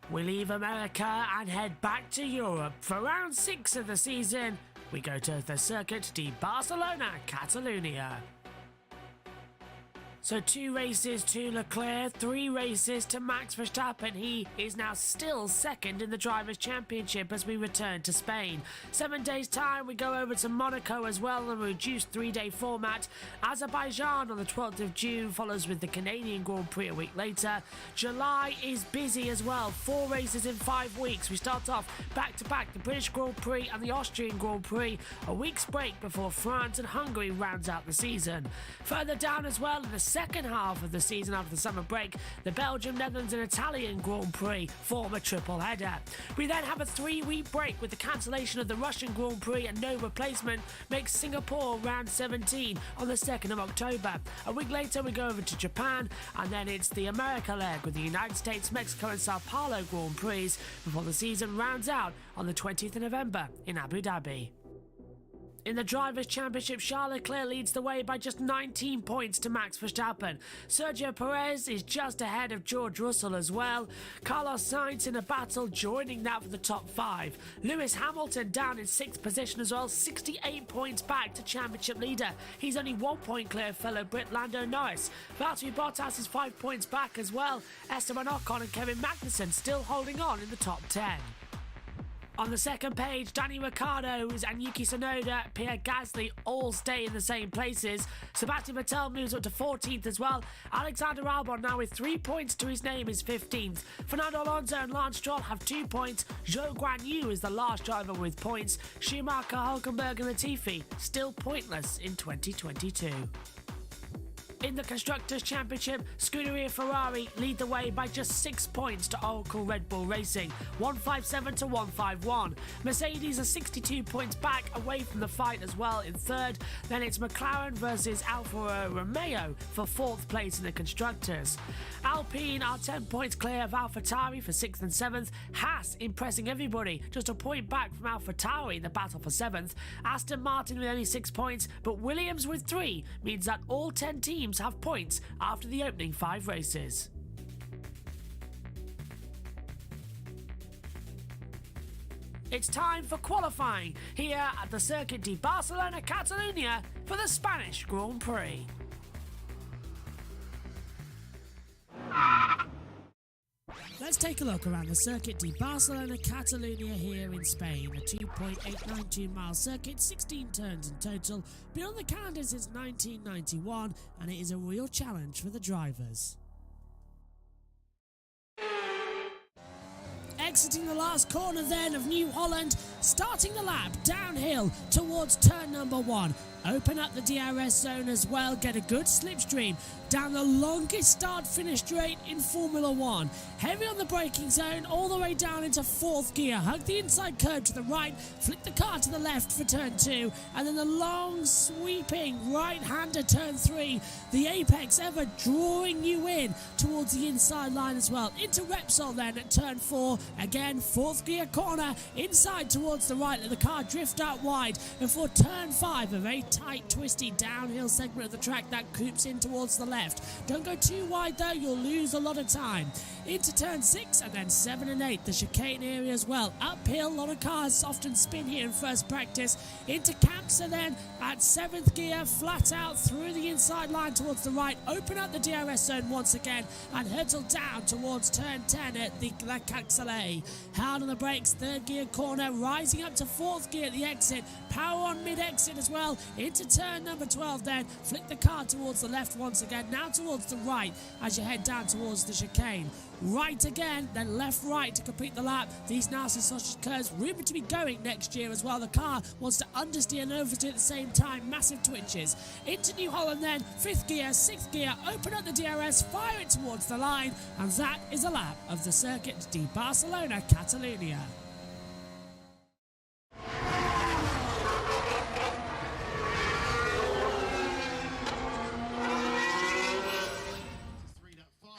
We leave America and head back to Europe for round 6 of the season. We go to the Circuit de Barcelona, Catalunya. So 2 races to Leclerc, 3 races to Max Verstappen. He is now still second in the Drivers' Championship as we return to Spain. 7 days' time, we go over to Monaco as well in a reduced 3-day format. Azerbaijan on the 12th of June follows with the Canadian Grand Prix a week later. July is busy as well. 4 races in 5 weeks. We start off back-to-back the British Grand Prix and the Austrian Grand Prix. A week's break before France and Hungary rounds out the season. Further down as well in the second half of the season after the summer break, the Belgium, Netherlands and Italian Grand Prix form a triple header. We then have a 3-week break with the cancellation of the Russian Grand Prix and no replacement makes Singapore round 17 on the 2nd of October. A week later we go over to Japan and then it's the America leg with the United States, Mexico and Sao Paulo Grand Prix before the season rounds out on the 20th of November in Abu Dhabi. In the Drivers' Championship, Charles Leclerc leads the way by just 19 points to Max Verstappen. Sergio Perez is just ahead of George Russell as well. Carlos Sainz in a battle, joining that for the top 5. Lewis Hamilton down in 6th position as well, 68 points back to championship leader. He's only 1 point clear of fellow Brit Lando Norris. Valtteri Bottas is 5 points back as well. Esteban Ocon and Kevin Magnussen still holding on in the top 10. On the second page, Danny Ricciardo and Yuki Tsunoda, Pierre Gasly all stay in the same places. Sebastian Vettel moves up to 14th as well. Alexander Albon now with 3 points to his name is 15th. Fernando Alonso and Lance Stroll have 2 points. Zhou Guanyu is the last driver with points. Schumacher, Hulkenberg and Latifi still pointless in 2022. In the Constructors' Championship, Scuderia Ferrari lead the way by just 6 points to Oracle Red Bull Racing, 157 to 151. Mercedes are 62 points back away from the fight as well in 3rd. Then it's McLaren versus Alfa Romeo for 4th place in the Constructors. Alpine are 10 points clear of AlphaTauri for 6th and 7th. Haas impressing everybody, just a point back from AlphaTauri in the battle for 7th. Aston Martin with only 6 points, but Williams with 3 means that all 10 teams have points after the opening 5 races. It's time for qualifying here at the Circuit de Barcelona, Catalunya for the Spanish Grand Prix. Let's take a look around the Circuit de Barcelona, Catalunya here in Spain. A 2.892 mile circuit, 16 turns in total, been on the calendar since 1991 and it is a real challenge for the drivers. Exiting the last corner then of New Holland, starting the lap downhill towards turn number 1. Open up the DRS zone as well, get a good slipstream down the longest start-finish straight in Formula 1. Heavy on the braking zone, all the way down into 4th gear. Hug the inside curve to the right, flick the car to the left for turn 2, and then the long sweeping right-hander turn 3. The apex ever drawing you in towards the inside line as well. Into Repsol then at turn 4. Again, 4th gear corner, inside towards the right, let the car drift out wide. And for turn 5, a very tight, twisty downhill segment of the track that coops in towards the left. Don't go too wide though, you'll lose a lot of time. Into turn 6 and then 7 and 8, the chicane area as well. Uphill, a lot of cars often spin here in first practice. Into Campsa then at 7th gear, flat out through the inside line towards the right. Open up the DRS zone once again and hurtle down towards turn 10 at the La Caxale. Hard on the brakes, 3rd gear corner, rising up to 4th gear at the exit. Power on mid-exit as well. Into turn number 12 then, flick the car towards the left once again, now towards the right as you head down towards the chicane. Right again, then left-right to complete the lap. These nasty sausage curves rumoured to be going next year as well. The car wants to understeer and oversteer at the same time. Massive twitches. Into New Holland then, 5th gear, 6th gear, open up the DRS, fire it towards the line, and that is a lap of the Circuit de Barcelona, Catalunya.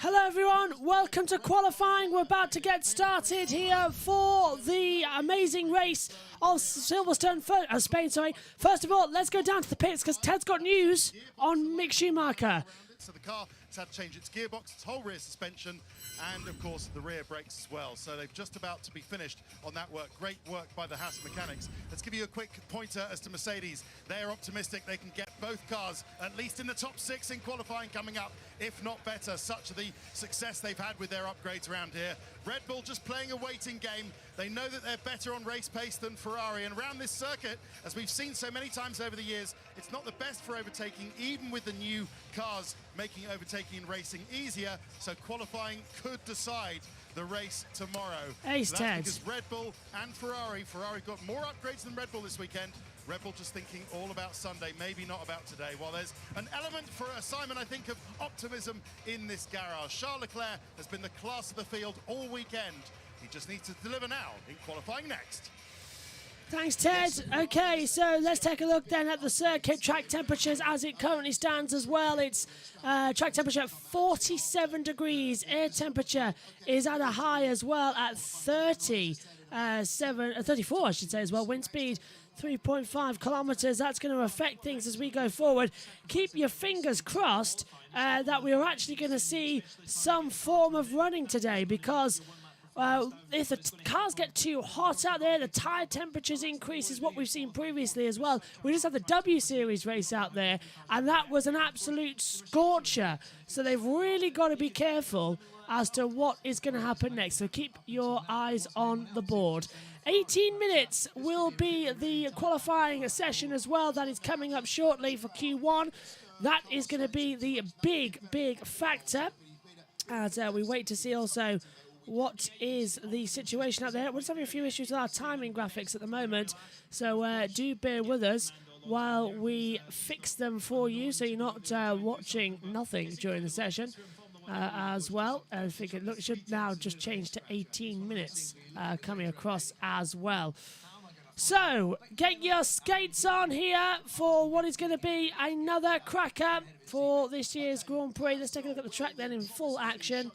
Hello everyone, welcome to qualifying. We're about to get started here for the amazing race of Silverstone, Spain. First of all, let's go down to the pits because Ted's got news on Mick Schumacher. So the car has had to change its gearbox, its whole rear suspension, and of course the rear brakes as well. So they're just about to be finished on that work. Great work by the Haas mechanics. Let's give you a quick pointer as to Mercedes. They're optimistic they can get both cars at least in the top 6 in qualifying coming up, if not better. Such the success they've had with their upgrades around here. Red Bull just playing a waiting game. They know that they're better on race pace than Ferrari, and around this circuit, as we've seen so many times over the years, it's not the best for overtaking, even with the new cars making overtaking and racing easier. So qualifying could decide the race tomorrow. Ace so Ted. Because Red Bull and Ferrari got more upgrades than Red Bull this weekend. Red Bull just thinking all about Sunday, maybe not about today. While there's an element for Simon, I think, of optimism in this garage. Charles Leclerc has been the class of the field all weekend. He just needs to deliver now in qualifying next. Thanks, Ted. Okay, so let's take a look then at the circuit track temperatures as it currently stands as well. It's track temperature at 47 degrees. Air temperature is at a high as well at 34, I should say as well. Wind speed 3.5 kilometers. That's going to affect things as we go forward. Keep your fingers crossed that we are actually going to see some form of running today, because if the cars get too hot out there, the tyre temperatures increase, is what we've seen previously as well. We just had the W Series race out there, and that was an absolute scorcher. So they've really got to be careful as to what is going to happen next. So keep your eyes on the board. 18 minutes will be the qualifying session as well. That is coming up shortly for Q1. That is going to be the big factor as we wait to see also what is the situation out there. We're just having a few issues with our timing graphics at the moment, so do bear with us while we fix them for you, so you're not watching nothing during the session as well. I think it should now just change to 18 minutes coming across as well. So, get your skates on here for what is going to be another cracker for this year's Grand Prix. Let's take a look at the track then in full action,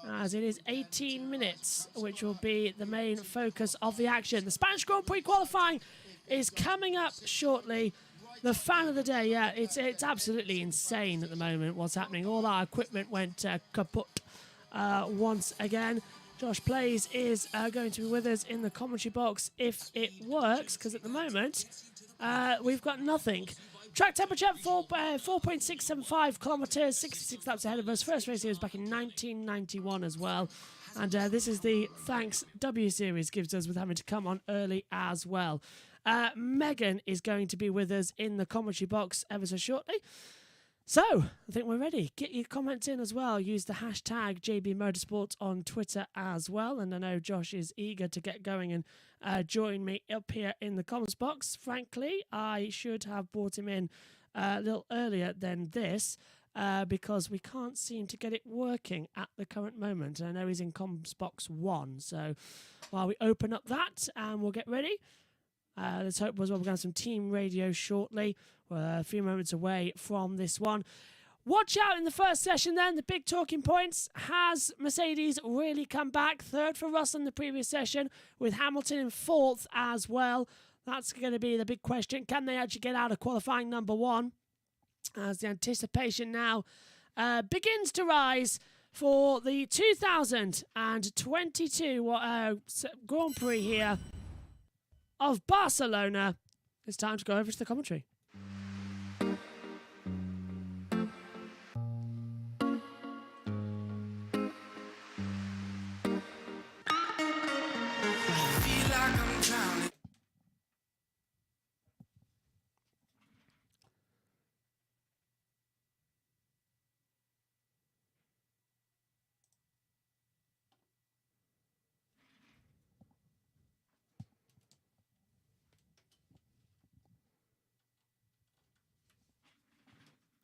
as it is 18 minutes, which will be the main focus of the action. The Spanish Grand Prix qualifying is coming up shortly. The fan of the day, yeah, it's absolutely insane at the moment what's happening. All our equipment went kaput once again. Josh Plays is going to be with us in the commentary box if it works, because at the moment we've got nothing. Track temperature 4.675 kilometers, 66 laps ahead of us. First race here was back in 1991 as well. And this is the thanks W Series gives us with having to come on early as well. Megan is going to be with us in the commentary box ever so shortly. So, I think we're ready. Get your comments in as well. Use the hashtag JB Motorsport on Twitter as well. And I know Josh is eager to get going and join me up here in the comments box. Frankly, I should have brought him in a little earlier than this because we can't seem to get it working at the current moment. I know he's in comments box 1. So, while we open up that and we'll get ready. Let's hope as well we're going to have some team radio shortly. We're a few moments away from this one. Watch out in the first session then. The big talking points. Has Mercedes really come back? Third for Russell in the previous session, with Hamilton in fourth as well. That's going to be the big question. Can they actually get out of qualifying number 1? As the anticipation now begins to rise for the 2022 Grand Prix here of Barcelona. It's time to go over to the commentary.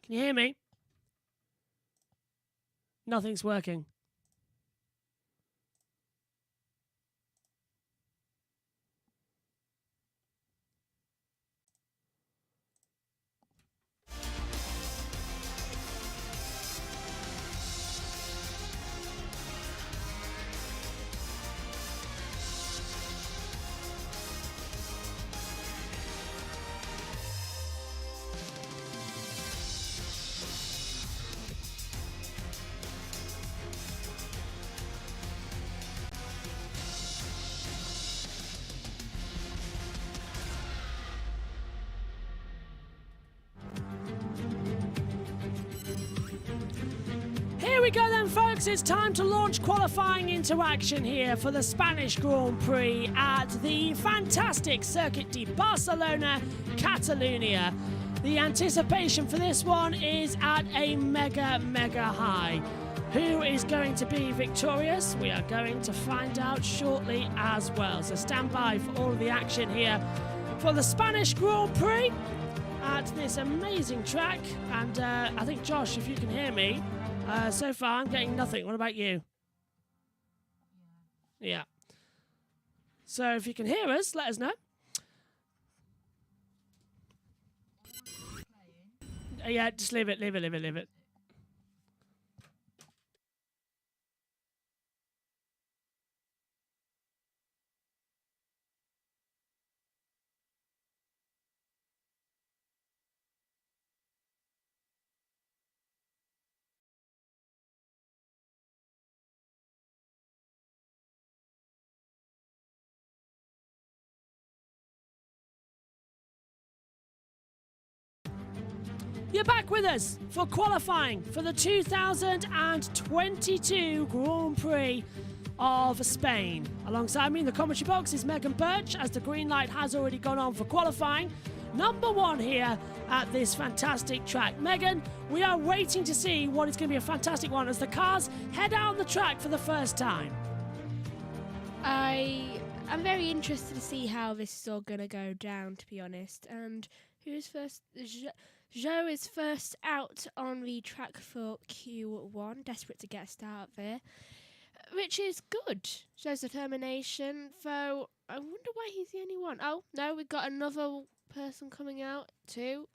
Can you hear me? Nothing's working. we go then, folks. It's time to launch qualifying into action here for the Spanish Grand Prix at the fantastic Circuit de Barcelona, Catalunya. The anticipation for this one is at a mega high. Who is going to be victorious? We are going to find out shortly as well. So stand by for all of the action here for the Spanish Grand Prix at this amazing track. And I think, Josh, if you can hear me, so far I'm getting nothing. What about you? Yeah. So if you can hear us, let us know. Yeah, just leave it. You're back with us for qualifying for the 2022 Grand Prix of Spain. Alongside me in the commentary box is Megan Birch, as the green light has already gone on for qualifying. Number one here at this fantastic track. Megan, we are waiting to see what is going to be a fantastic one as the cars head out on the track for the first time. I'm very interested to see how this is all going to go down, to be honest. And who's first? Joe is first out on the track for Q1, desperate to get a start there, which is good. Shows determination, though I wonder why he's the only one. Oh, no, we've got another person coming out too.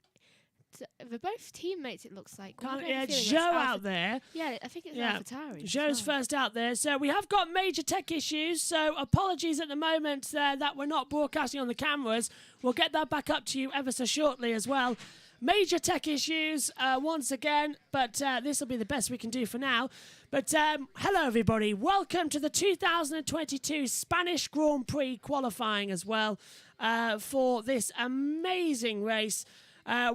They're both teammates, it looks like. Yeah, Joe out there. Yeah, I think it's AlphaTauri. Joe's first out there. So we have got major tech issues. So apologies at the moment that we're not broadcasting on the cameras. We'll get that back up to you ever so shortly as well. Major tech issues once again, but this will be the best we can do for now. But hello, everybody. Welcome to the 2022 Spanish Grand Prix qualifying as well for this amazing race.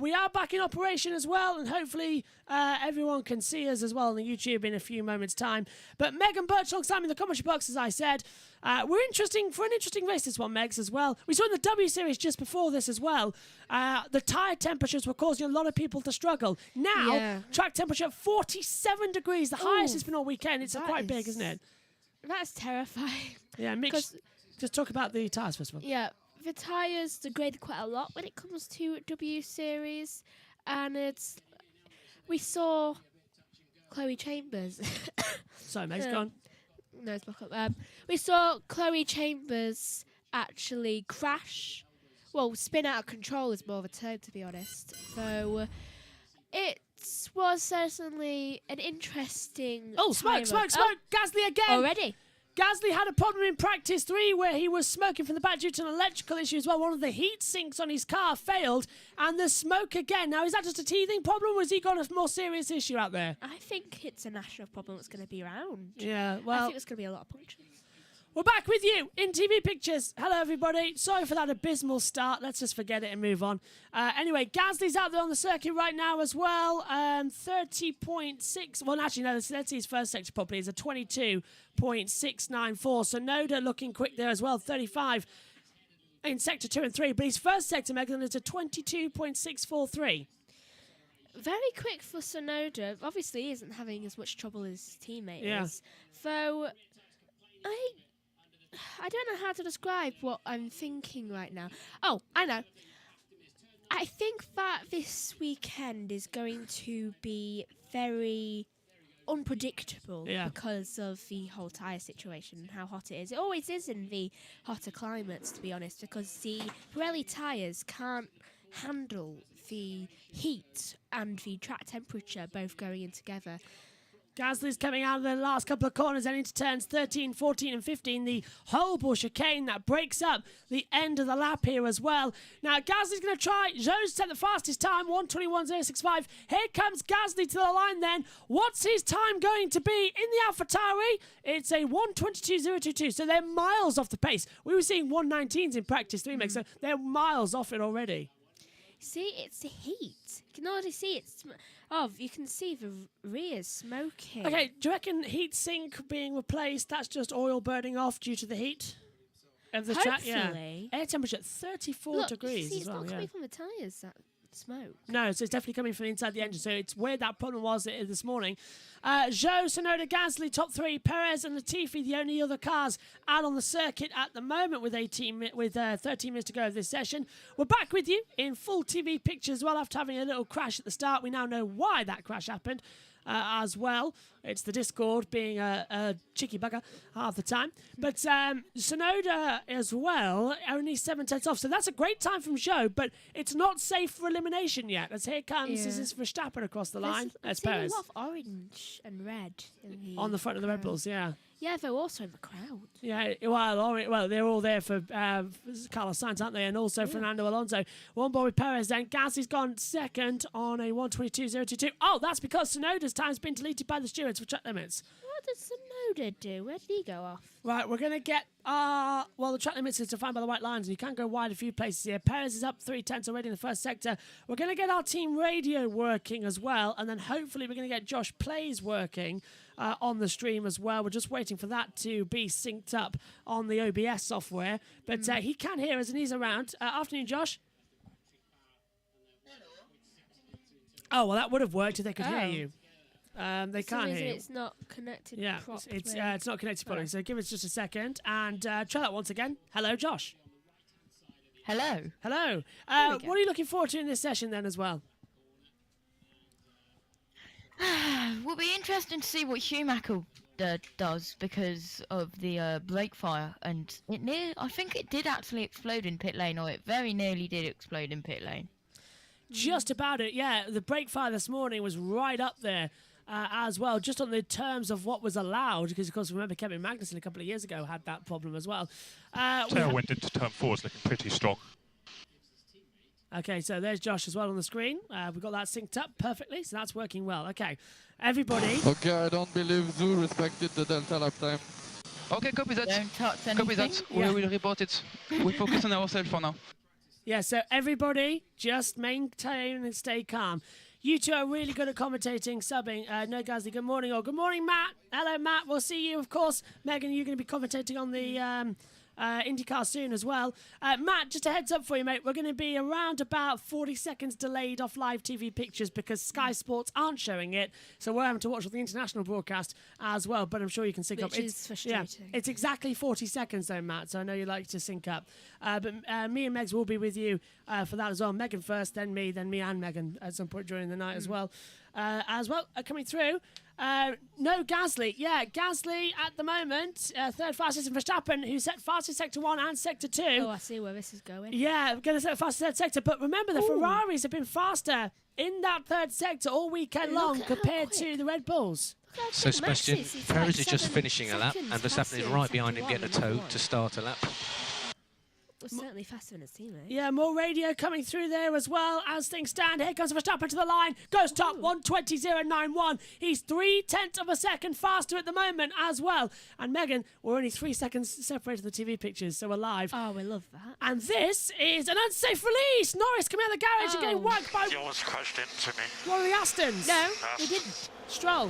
We are back in operation as well, and hopefully everyone can see us as well on the YouTube in a few moments' time. But Megan Birch alongside me in the commentary box, as I said. We're interesting for an interesting race, this one, Megs, as well. We saw in the W Series just before this as well. The tyre temperatures were causing a lot of people to struggle. Now, track temperature at 47 degrees, the highest it's been all weekend. It's quite big, isn't it? That's terrifying. Yeah, Mitch, just talk about the tyres first of all. Yeah. The tyres degrade quite a lot when it comes to W Series, and we saw Chloe Chambers. Sorry, Meg's gone. No, it's back up. We saw Chloe Chambers actually crash. Well, spin out of control is more of a term, to be honest. So it was certainly an interesting. Oh, smoke! Gasly again. Already. Gasly had a problem in practice 3 where he was smoking from the back due to an electrical issue as well. One of the heat sinks on his car failed, and the smoke again. Now, is that just a teething problem, or has he got a more serious issue out there? I think it's a national problem that's going to be around. Yeah, well, I think there's going to be a lot of punctures. We're back with you in TV Pictures. Hello, everybody. Sorry for that abysmal start. Let's just forget it and move on. Anyway, Gasly's out there on the circuit right now as well. 30.6. Well, actually, no, let's see his first sector properly. It's a 22.694. So Noda looking quick there as well. 35 in sector 2 and 3. But his first sector, Megan, is a 22.643. Very quick for Sonoda. Obviously, he isn't having as much trouble as his teammate is. So I don't know how to describe what I'm thinking right now. Oh, I know. I think that this weekend is going to be very unpredictable because of the whole tyre situation and how hot it is. It always is in the hotter climates, to be honest, because the Pirelli tyres can't handle the heat and the track temperature both going in together. Gasly's coming out of the last couple of corners and into turns 13, 14 and 15. The Holborn chicane that breaks up the end of the lap here as well. Now, Gasly's going to try. Zhou's set the fastest time, 1:21.065. Here comes Gasly to the line then. What's his time going to be in the AlphaTauri? It's a 1:22.022, so they're miles off the pace. We were seeing 1:19s in practice 3 mix, so they're miles off it already. See, it's the heat. can already see it. You can see the rears smoking. Okay, do you reckon heat sink being replaced, that's just oil burning off due to the heat of the track? Yeah. Hopefully. Air temperature at 34 Look, degrees see, as it's well. not Yeah. coming from the tyres, that smoke. No, so it's definitely coming from inside the engine. So it's where that problem was this morning. Zhou, Tsunoda, Gasly, top three. Perez and Latifi, the only other cars out on the circuit at the moment with 13 minutes to go of this session. We're back with you in full TV picture as well after having a little crash at the start. We now know why that crash happened. As well. It's the Discord being a cheeky bugger half the time. But Tsunoda as well, only 7 tenths off. So that's a great time from Zhou, but it's not safe for elimination yet. As here comes, this is Verstappen across the line. There's That's Perez. a lot of orange and red On the front of the Red Bulls, yeah. Yeah, they're also in the crowd. Yeah, well, they're all there for Carlos Sainz, aren't they? And also Fernando Alonso. One ball with Perez then. Gasly's gone second on a 1:22.022. Oh, that's because Tsunoda's time's been deleted by the stewards for track limits. What did Tsunoda do? Where did he go off? Right, we're going to get... the track limits is defined by the white lines, and you can go wide a few places here. Perez is up 3 tenths already in the first sector. We're going to get our team radio working as well, and then hopefully we're going to get Josh Plays working on the stream as well. We're just waiting for that to be synced up on the OBS software. But he can hear us, and he's around. Afternoon, Josh. Oh, well, that would have worked if they could hear you. They For some can't reason hear you. it's not connected Yeah, properly. it's not connected properly. So give us just a second and try that once again. Hello, Josh. Hello. Hello. we go. What are you looking forward to in this session then as well? Will be interesting to see what Schumacher does because of the brake fire, and I think it did actually explode in pit lane, or it very nearly did explode in pit lane. Just about it, yeah. The brake fire this morning was right up there as well, just on the terms of what was allowed, because, of course, remember Kevin Magnussen a couple of years ago had that problem as well. Tailwind into turn 4 is looking pretty strong. Okay, so there's Josh as well on the screen. We've got that synced up perfectly, so that's working well. Okay, everybody. Okay, I don't believe Zoo respected the Delta lap time. Okay, copy that. Don't touch anything. Copy that. Yeah. We will report it. We focus on ourselves for now. Yeah, so everybody just maintain and stay calm. You two are really good at commentating, subbing. No, Gasly, good morning. Or good morning, Matt. Hello, Matt. We'll see you, of course. Megan, you're going to be commentating on the IndyCar soon as well. Matt, just a heads up for you, mate. We're going to be around about 40 seconds delayed off live TV pictures because Sky Sports aren't showing it. So we're having to watch the international broadcast as well. But I'm sure you can sync up. Which is frustrating. Yeah, it's exactly 40 seconds though, Matt. So I know you like to sync up. But me and Megs will be with you for that as well. Megan first, then me and Megan at some point during the night as well. Coming through. No, Gasly. Yeah, Gasly at the moment, third fastest in Verstappen, who set fastest sector 1 and sector 2. Oh, I see where this is going. Yeah, we're going to set fastest third sector. But remember, the Ferraris have been faster in that third sector all weekend Look long at how compared to quick. the Red Bulls. So Sebastian, Perez is just finishing a lap, and Verstappen is right behind him getting a tow to start a lap. Was certainly faster than his teammate. Yeah, more radio coming through there as well as things stand. Here comes Verstappen to the line. Goes top, 1:20.091. He's 3/10 of a second faster at the moment as well. And Megan, we're only 3 seconds separated the TV pictures, so we're live. Oh, we love that. And this is an unsafe release. Norris coming out of the garage and getting whacked by You almost crashed into me. one of the Astons. No, we didn't. Stroll.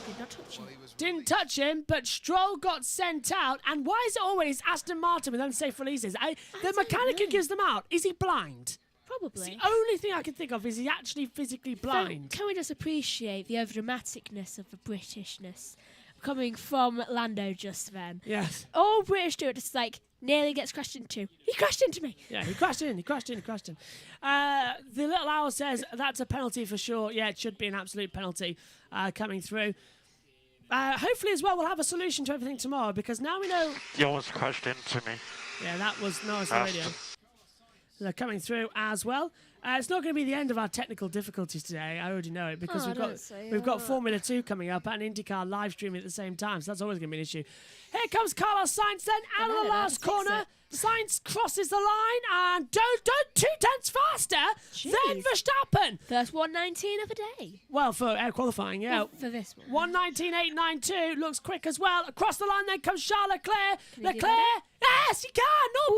Did not touch him. Didn't touch him, but Stroll got sent out. And why is it always Aston Martin with unsafe releases? The don't mechanic who know. gives them out, is he blind? Probably. The only thing I can think of is he actually physically blind. Can we just appreciate the overdramaticness of the Britishness coming from Lando just then? Yes. All British do it, just like nearly gets crashed into. He crashed into me. Yeah, he crashed in. The little owl says that's a penalty for sure. Yeah, it should be an absolute penalty coming through. Hopefully as well we'll have a solution to everything tomorrow because now we know... You almost crashed into me. Yeah, that was Norris on the radio. They're coming through as well. It's not going to be the end of our technical difficulties today. I already know it because we've got Formula 2 coming up and IndyCar live streaming at the same time, so that's always going to be an issue. Here comes Carlos Sainz then out of the last corner. Sainz crosses the line and don't 2 tenths faster than Jeez. Verstappen. First 119 of the day. Well, for air qualifying, yeah. For this one. 119.892 looks quick as well. Across the line then comes Charles Leclerc. Can he do Leclerc, yes, he can.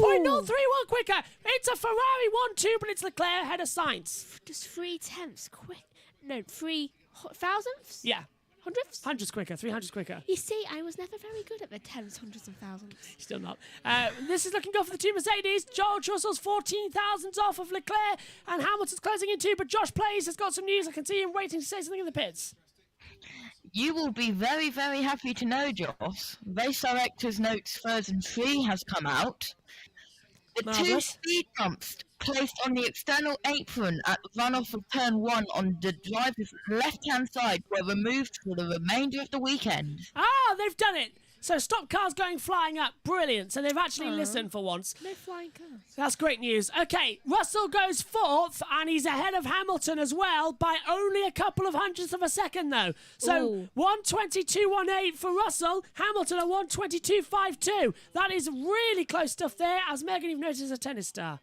0.031 Ooh. quicker. It's a Ferrari 1-2, but it's Leclerc ahead of Sainz. Just 3 tenths quick. No, 3 thousandths? Yeah, Hundredths? hundreds quicker, 300s quicker. You see, I was never very good at the tenths, hundreds, and thousands. Still not. This is looking good for the two Mercedes. George Russell's 14 thousandths off of Leclerc, and Hamilton's closing in too. But Josh Plays has got some news. I can see him waiting to say something in the pits. You will be very, very happy to know, Joss. Race Director's Notes version 3 has come out. The 2 Marvellous. speed bumps placed on the external apron at the runoff of turn 1 on the driver's left-hand side were removed for the remainder of the weekend. Ah, they've done it. So stop cars going flying up. Brilliant. So they've actually listened for once. No flying cars. That's great news. Okay, Russell goes 4th, and he's ahead of Hamilton as well by only a couple of hundredths of a second, though. So Ooh. 122.18 for Russell, Hamilton at 122.52. That is really close stuff there, as Megan, you've noticed, is a tennis star.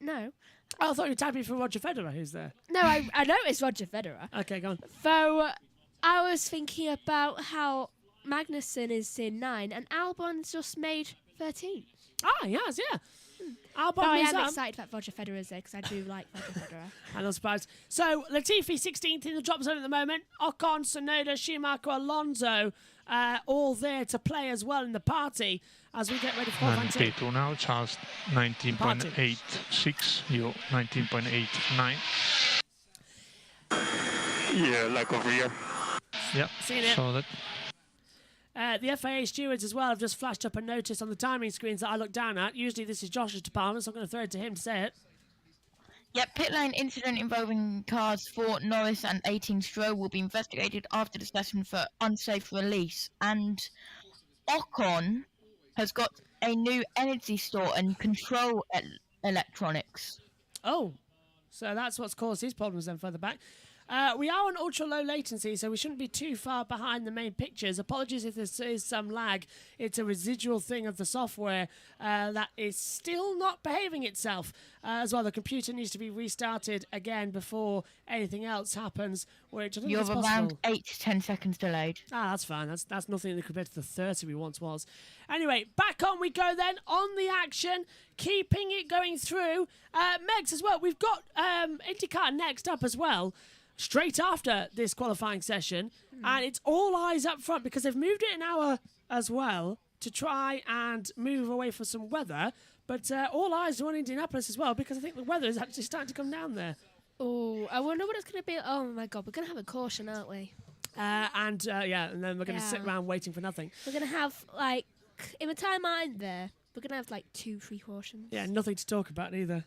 No. Oh, I thought you were tapping for Roger Federer, who's there. No, I know it's Roger Federer. Okay, go on. So, I was thinking about how Magnussen is in 9 and Albon's just made 13. Ah, yes, yeah. Albon But I moves am up. excited that Roger Federer is there because I do like Roger Federer. I'm not surprised. So, Latifi 16th in the drop zone at the moment. Ocon, Tsunoda, Schumacher, Alonso, all there to play as well in the party as we get ready for And qualifying. P2 now, Charles 19.86, you 19.89. Yeah, like over here. Yeah, Seen it. so that. The FIA stewards as well have just flashed up a notice on the timing screens that I look down at. Usually this is Josh's department, so I'm going to throw it to him to say it. Yep, pit lane incident involving cars 4 Norris and 18 Stroll will be investigated after the session for unsafe release. And Ocon has got a new energy store and control electronics. Oh, so that's what's caused his problems then further back. We are on ultra low latency, so we shouldn't be too far behind the main pictures. Apologies if there is some lag. It's a residual thing of the software that is still not behaving itself. As well, the computer needs to be restarted again before anything else happens, which I don't You're think is possible. around 8 to 10 seconds delayed. Ah, that's fine. That's nothing compared to the 30 we once was. Anyway, back on we go then, on the action, keeping it going through. Megs as well, we've got IndyCar next up as well, straight after this qualifying session, and it's all eyes up front because they've moved it an hour as well to try and move away from some weather, but all eyes are on Indianapolis as well because I think the weather is actually starting to come down there. Oh, I wonder what it's going to be. Oh my God, we're going to have a caution, aren't we? And then we're going to sit Yeah. around waiting for nothing. We're going to have, like, in the time I'm there, we're going to have, like, 2-3 cautions. Yeah, nothing to talk about either.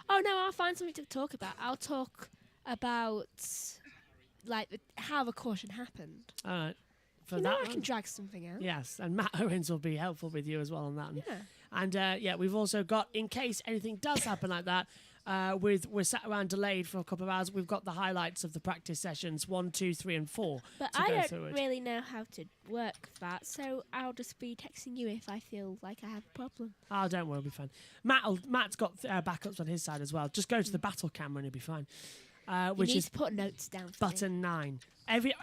Oh, no, I'll find something to talk about. I'll talk about, like, how the caution happened. All right. For You know, that I one. can drag something out. Yes, and Matt Owens will be helpful with you as well on that. Yeah. And we've also got, in case anything does happen like that, we're sat around delayed for a couple of hours. We've got the highlights of the practice sessions 1, 2, 3, and 4. But to I go don't through it. really know how to work that, so I'll just be texting you if I feel like I have a problem. Oh, don't worry, it'll be fine. Matt's got backups on his side as well. Just go to the battle camera and he'll be fine. Which you need is to put notes down. For me. button 9. Every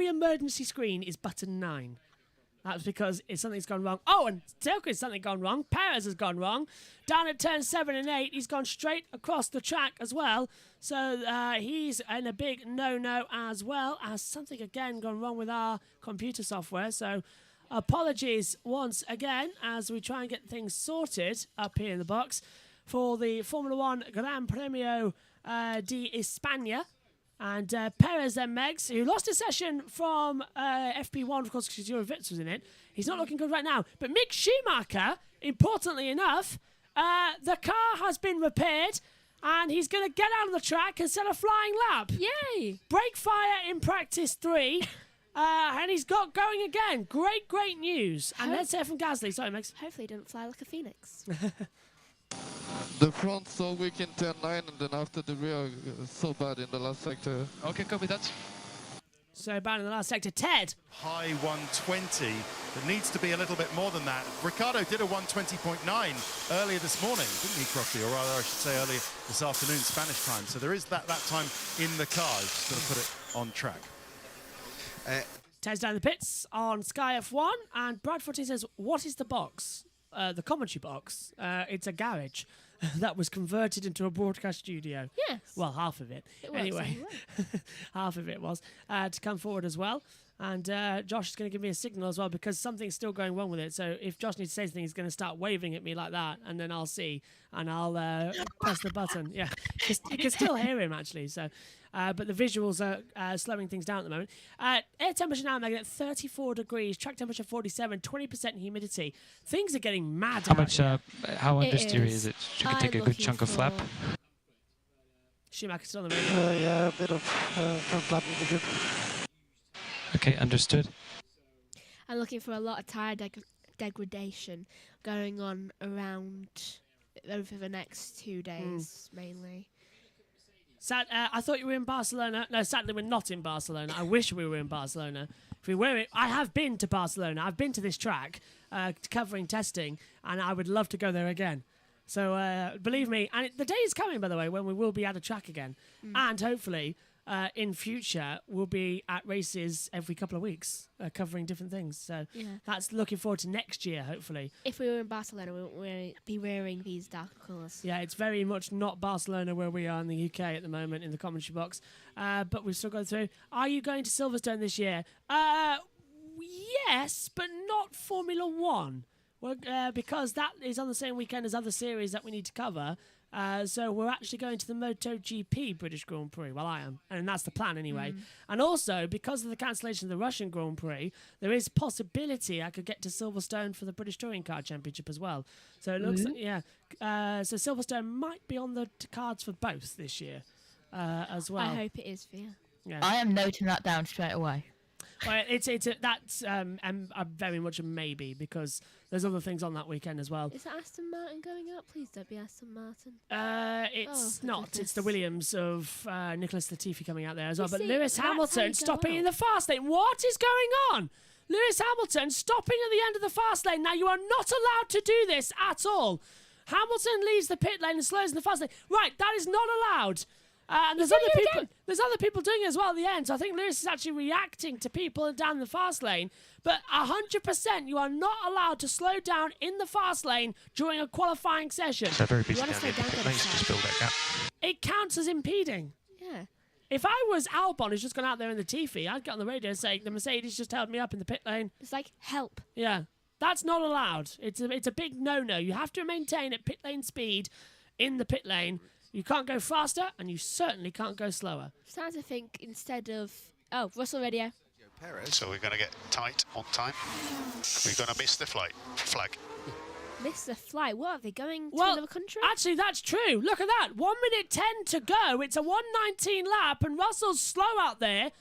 emergency screen is button 9. That's because something's gone wrong. Oh, and Telko's something gone wrong. Perez has gone wrong. Down at turn 7 and 8, he's gone straight across the track as well. So he's in a big no-no as well, as something again gone wrong with our computer software. So apologies once again as we try and get things sorted up here in the box for the Formula 1 Gran Premio di España. And Perez then, Megs, who lost a session from FP1, of course, because Eurovitz was in it. He's not looking good right now. But Mick Schumacher, importantly enough, the car has been repaired, and he's going to get out of the track and set a flying lap. Yay! Brake fire in practice 3, and he's got going again. Great news. And let's hear from Gasly. Sorry, Megs. Hopefully, he didn't fly like a phoenix. The front so weak in turn 9, and then after the rear so bad in the last sector. Okay, copy that. So bad in the last sector. Ted. High 120 It needs to be a little bit more than that. Ricardo did a 1:20.9 earlier this morning, didn't he, Crofty? Or rather, I should say earlier this afternoon, Spanish time. So there is that time in the car. Just got to put it on track. Tez down the pits on Sky F1, and Brad Footy says, what is the box? The commentary box. It's a garage that was converted into a broadcast studio. Yes. Well, half of it. It works Anyway, anyway. half of it was to come forward as well. And Josh is going to give me a signal as well because something's still going wrong with it. So if Josh needs to say something, he's going to start waving at me like that, and then I'll see, and I'll press the button. Yeah, you can still hear him actually. So, but the visuals are slowing things down at the moment. Air temperature now, Megan, at 34 degrees. Track temperature 47. 20% humidity. Things are getting mad. How much? How It understeery is. is it? You can I'm take a good looking chunk of flap. for- Schumacher's still on the radio. Yeah, a bit of flap would be good. Okay, understood. I'm looking for a lot of tire degradation going on around over the next 2 days, mainly. I thought you were in Barcelona. No, sadly, we're not in Barcelona. I wish we were in Barcelona. If we were, I have been to Barcelona. I've been to this track covering testing, and I would love to go there again. So believe me, and the day is coming, by the way, when we will be at a track again, and hopefully in future we'll be at races every couple of weeks covering different things. So that's looking forward to next year, hopefully. If we were in Barcelona, we wouldn't be wearing these dark colours. Yeah, it's very much not Barcelona where we are in the UK at the moment in the commentary box, but we've still gone through. Are you going to Silverstone this year? Yes, but not Formula One. Well, because that is on the same weekend as other series that we need to cover. So we're actually going to the MotoGP British Grand Prix. Well, I am, and that's the plan anyway. And also, because of the cancellation of the Russian Grand Prix, there is possibility I could get to Silverstone for the British Touring Car Championship as well. So it looks like, so Silverstone might be on the cards for both this year as well. I hope it is for you. Yeah. I am noting that down straight away. Well, that's very much a maybe because there's other things on that weekend as well. Is Aston Martin going up? Please don't be Aston Martin. It's Oh, not. goodness. It's the Williams of Nicholas Latifi coming out there as well. You But see, Lewis that's how Hamilton you go stopping in out. the fast lane. What is going on? Lewis Hamilton stopping at the end of the fast lane. Now, you are not allowed to do this at all. Hamilton leaves the pit lane and slows in the fast lane. Right, that is not allowed. And there's other people doing it as well at the end. So I think Lewis is actually reacting to people down the fast lane. But 100%, you are not allowed to slow down in the fast lane during a qualifying session. So very busy wanna down slow here. down, But get nice inside. to just fill that gap. It counts as impeding. Yeah. If I was Albon, who's just gone out there in the Tifi, I'd get on the radio and say, the Mercedes just held me up in the pit lane. It's like, help. Yeah, that's not allowed. It's a big no-no. You have to maintain at pit lane speed in the pit lane. You can't go faster, and you certainly can't go slower. Starting to think instead of... Oh, Russell radio. So we're going to get tight on time. We're going to miss the flag. Miss the flight. What, are they going to Well, another country? actually, that's true. Look at that. 1 minute 10 to go. It's a 1:19 lap, and Russell's slow out there.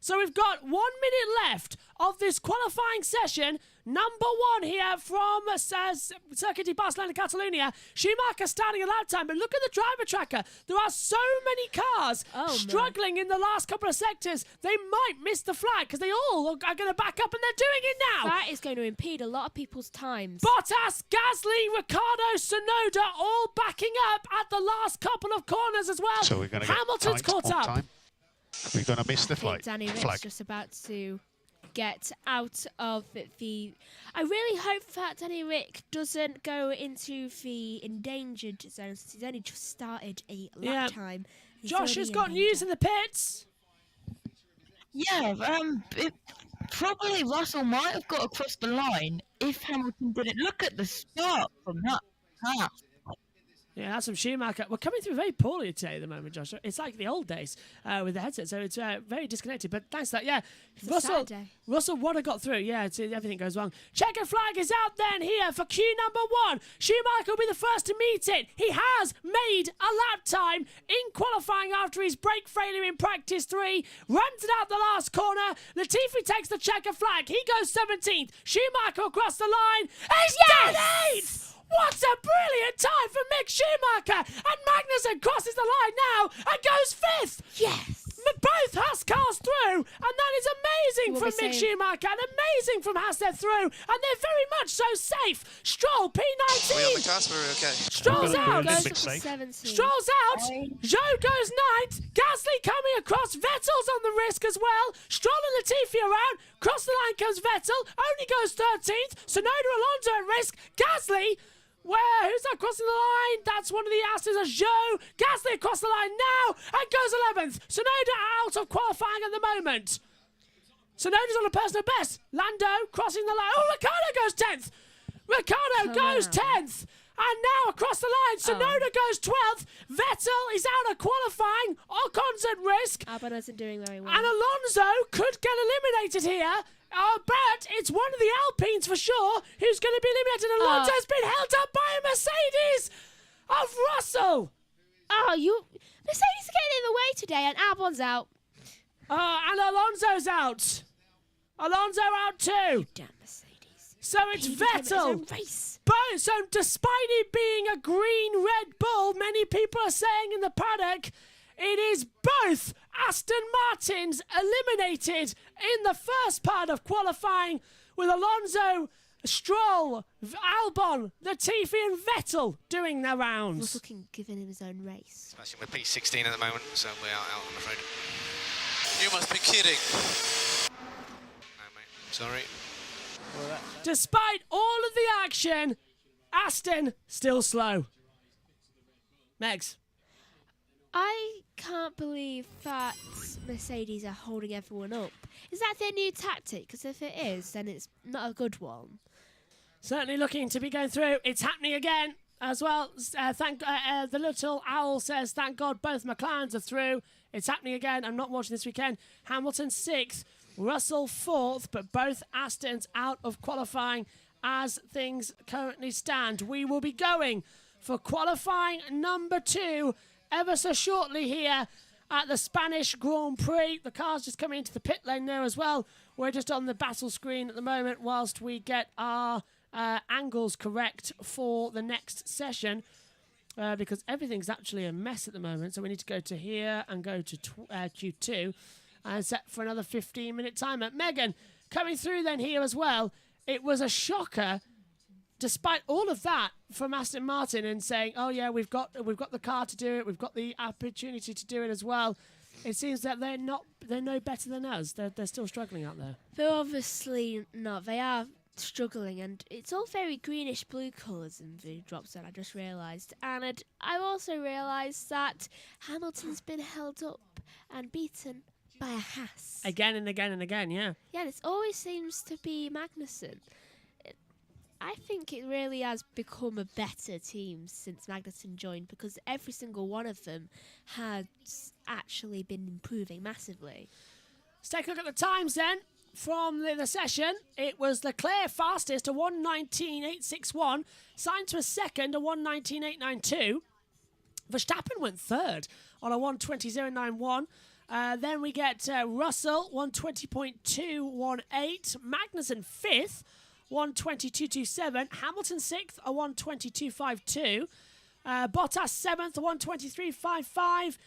So we've got 1 minute left of this qualifying session. Number one here from Circuit de Barcelona, Catalunya. Schumacher starting a lap time, but look at the driver tracker. There are so many cars struggling in the last couple of sectors. They might miss the flag because they all are going to back up, and they're doing it now. That is going to impede a lot of people's times. Bottas, Gasly, Ricciardo, Tsunoda all backing up at the last couple of corners as well. So we're going to get Hamilton's tight caught on up. time. We're going to miss the I think flag. Danny Rick's just about to get out of the... I really hope that Danny Rick doesn't go into the endangered zone since he's only just started a lap time. He's Josh already has got in news danger. in the pits. Yeah, probably Russell might have got across the line if Hamilton didn't look at the start from that path. Yeah, that's from Schumacher. We're coming through very poorly today at the moment, Josh. It's like the old days with the headset, so it's very disconnected. But thanks to that, yeah. It's a Saturday. Russell would have got through. Yeah, everything goes wrong. Checker flag is out then here for Q number 1. Schumacher will be the first to meet it. He has made a lap time in qualifying after his brake failure in practice 3. Runs it out the last corner. Latifi takes the checker flag. He goes 17th. Schumacher across the line. He's done 8th! What a brilliant time for Mick Schumacher! And Magnussen crosses the line now and goes 5th! Yes! Both Haas cars through, and that is amazing amazing from Mick Schumacher and amazing from Haas. They're through, and they're very much so safe. Stroll, P19. We on the cusp, we're okay. Stroll's out. Stroll's out. Zhou goes 9th. Gasly coming across. Vettel's on the risk as well. Stroll and Latifi around. Cross the line comes Vettel. Only goes 13th. Tsunoda, Alonso at risk. Gasly. Who's that crossing the line? That's one of the asses of Zhou. Gasly across the line now and goes 11th. Tsunoda out of qualifying at the moment. Tsunoda's on a personal best. Lando crossing the line. Oh, Ricciardo goes 10th. Ricciardo goes 10th. And now across the line, Tsunoda goes 12th. Vettel is out of qualifying. Ocon's at risk. Albon isn't doing very well. And Alonso could get eliminated here. But it's one of the Alpines for sure who's going to be eliminated. Alonso's been held up by a Mercedes of Russell. Mercedes are getting in the way today, and Albon's out. And Alonso's out. Alonso out too. Damn Mercedes. So it's Vettel. So despite it being a green Red Bull, many people are saying in the paddock, it is both Aston Martins eliminated in the first part of qualifying, with Alonso, Stroll, Albon, Latifi and Vettel doing their rounds. Looking given in his own race. Smashing with P16 at the moment, so we are out, I'm afraid. You must be kidding. No, mate. Sorry. Despite all of the action, Aston still slow. Megs. I can't believe that Mercedes are holding everyone up. Is that their new tactic? Because if it is, then it's not a good one. Certainly looking to be going through. It's happening again as well. The little owl says, thank God both McLarens are through. It's happening again. I'm not watching this weekend. Hamilton 6th, Russell 4th, but both Astons out of qualifying as things currently stand. We will be going for qualifying number 2 ever so shortly here at the Spanish Grand Prix. The car's just coming into the pit lane there as well. We're just on the battle screen at the moment whilst we get our angles correct for the next session, because everything's actually a mess at the moment. So we need to go to here and go to Q2 and set for another 15-minute timer. Megan, coming through then here as well. It was a shocker, despite all of that, from Aston Martin and saying, oh yeah, we've got the car to do it, we've got the opportunity to do it as well. It seems that they're no better than us. They're still struggling out there. They're obviously not. They are struggling, and it's all very greenish blue colours in the drop zone, I just realised. And I also realised that Hamilton's been held up and beaten by a Haas. Again and again and again, yeah. Yeah, and it always seems to be Magnussen. I think it really has become a better team since Magnussen joined, because every single one of them has actually been improving massively. Let's take a look at the times then from the session. It was Leclerc fastest, a 1:19.861. Sainz was second, a 1:19.892. Verstappen went third on a 1:20.091. Then we get Russell, 1:20.218. Magnussen fifth, 1:22.27. Hamilton 6th, a 1:22.52. Bottas 7th, a 1:23.55.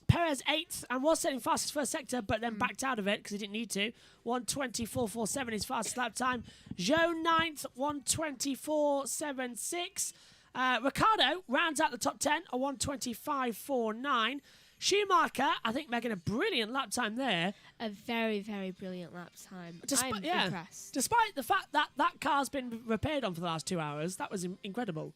Perez 8th, and was setting fastest first sector, but then backed out of it because he didn't need to. 1:24.47 his fastest lap time. Zhou 9th, 1:24.76. Ricciardo rounds out the top 10, a 1:25.49. Schumacher, I think, making a brilliant lap time there. A very, very brilliant lap time. I'm impressed. Despite the fact that that car's been repaired on for the last 2 hours, that was incredible.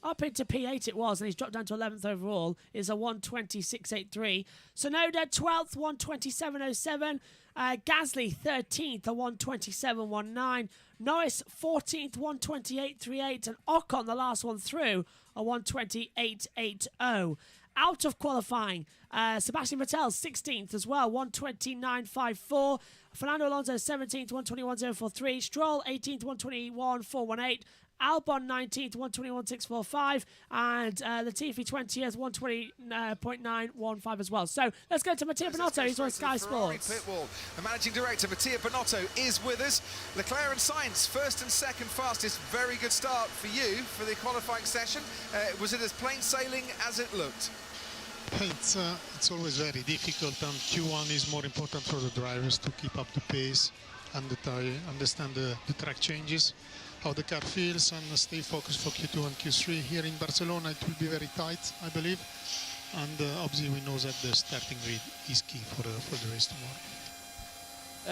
Up into P8 it was, and he's dropped down to 11th overall. Is a 1:26.83. Tsunoda 12th, 1:27.07. Gasly 13th, a 1:27.19. Norris 14th, 1:28.38. And Ocon, the last one through, a 1:28.80. Out of qualifying, Sebastian Vettel 16th as well, 1:29.54. Fernando Alonso 17th, 1:21.043. Stroll 18th, 1:21.418. Albon 19th, 1:21.645. And Latifi 20th, 1:20.915 as well. So let's go to Mattia Binotto. He's on Sky Sports. Pit wall. The managing director, Mattia Binotto, is with us. Leclerc and Sainz, first and second fastest. Very good start for you for the qualifying session. Was it as plain sailing as it looked? It's always very difficult, and Q1 is more important for the drivers to keep up the pace and understand the track changes, how the car feels, and stay focused for Q2 and Q3. Here in Barcelona it will be very tight, I believe, and obviously we know that the starting grid is key for the race tomorrow.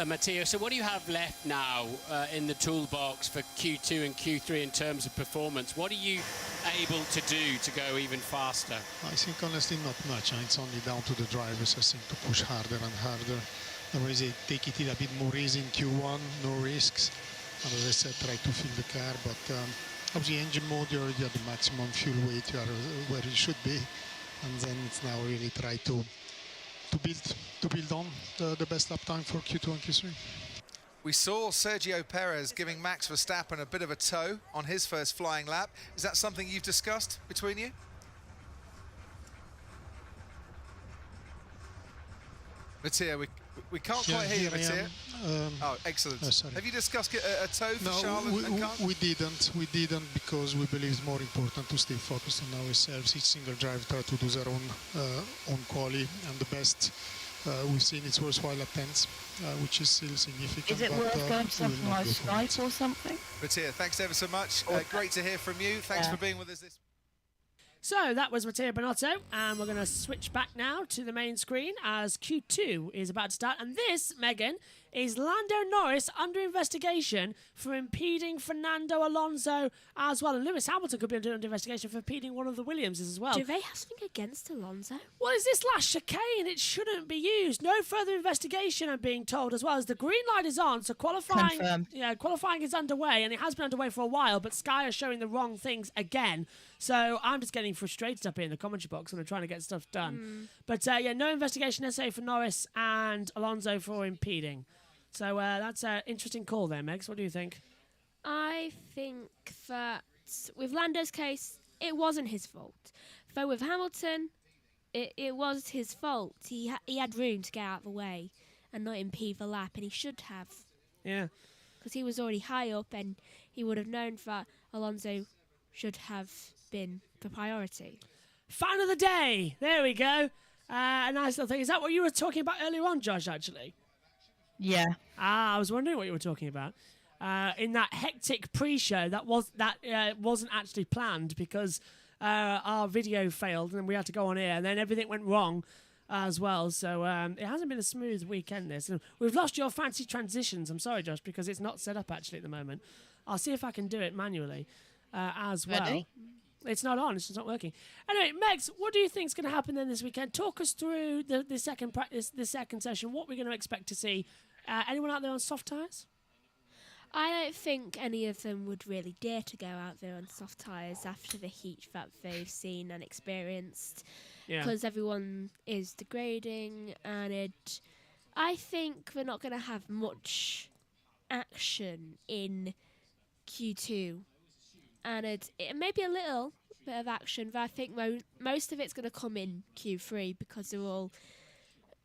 Matteo, so what do you have left now in the toolbox for Q2 and Q3 in terms of performance? What are you able to do to go even faster? I think honestly not much. It's only down to the drivers, I think, to push harder and harder. Otherwise they take it a bit more easy in Q1, no risks. And as I said, try to fill the car, but obviously engine mode, you're already at the maximum fuel weight, you are where you should be. And then it's now really try to build on the best lap time for Q2 and Q3. We saw Sergio Perez giving Max Verstappen a bit of a tow on his first flying lap. Is that something you've discussed between you? Matteo, we can't quite hear you, Matteo. Oh, excellent. Have you discussed a tow for Charles and Carl? We didn't because we believe it's more important to stay focused on ourselves. Each single driver try to do their own quali, and the best we've seen it's worthwhile at 10s, which is still significant. Is it worth going to something like Skype or something? Matteo, thanks ever so much. Great to hear from you. Thanks for being with us this. So that was Matteo Binotto, and we're going to switch back now to the main screen as Q2 is about to start. And this, Megan, is Lando Norris under investigation for impeding Fernando Alonso as well. And Lewis Hamilton could be under investigation for impeding one of the Williamses as well. Do they have something against Alonso? What is this last chicane? It shouldn't be used. No further investigation, I'm being told, as well as the green light is on. So qualifying, qualifying is underway, and it has been underway for a while, but Sky are showing the wrong things again. So I'm just getting frustrated up here in the commentary box and I'm trying to get stuff done. But yeah, no investigation necessary for Norris and Alonso for impeding. So that's an interesting call there, Megs. What do you think? I think that with Lando's case, it wasn't his fault. Though with Hamilton, it was his fault. He had room to get out of the way and not impede the lap, and he should have. Yeah. Because he was already high up and he would have known that Alonso should have been the priority. Fan of the day. There we go. A nice little thing. Is that what you were talking about earlier on, Josh, actually? Yeah. I was wondering what you were talking about. In that hectic pre-show, that wasn't actually planned because our video failed and we had to go on air, and then everything went wrong as well. So it hasn't been a smooth weekend, this. And we've lost your fancy transitions. I'm sorry, Josh, because it's not set up actually at the moment. I'll see if I can do it manually as well. Ready? It's not on. It's just not working. Anyway, Megs, what do you think is going to happen then this weekend? Talk us through the second practice, the second session. What we're going to expect to see. Anyone out there on soft tyres? I don't think any of them would really dare to go out there on soft tyres after the heat that they've seen and experienced. Because everyone is degrading, and I think we're not going to have much action in Q2. And it may be a little bit of action, but I think most of it's going to come in Q3 because they're all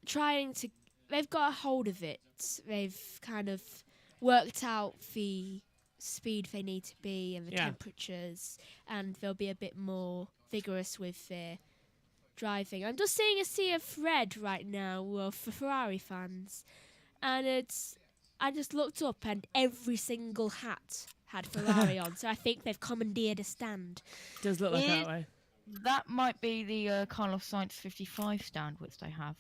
trying to... They've got a hold of it. They've kind of worked out the speed they need to be and the temperatures, and they'll be a bit more vigorous with their driving. I'm just seeing a sea of red right now for Ferrari fans, and I just looked up and every single hat had Ferrari on, so I think they've commandeered a stand. Does look like that way. That might be the Carlos Sainz 55 stand which they have.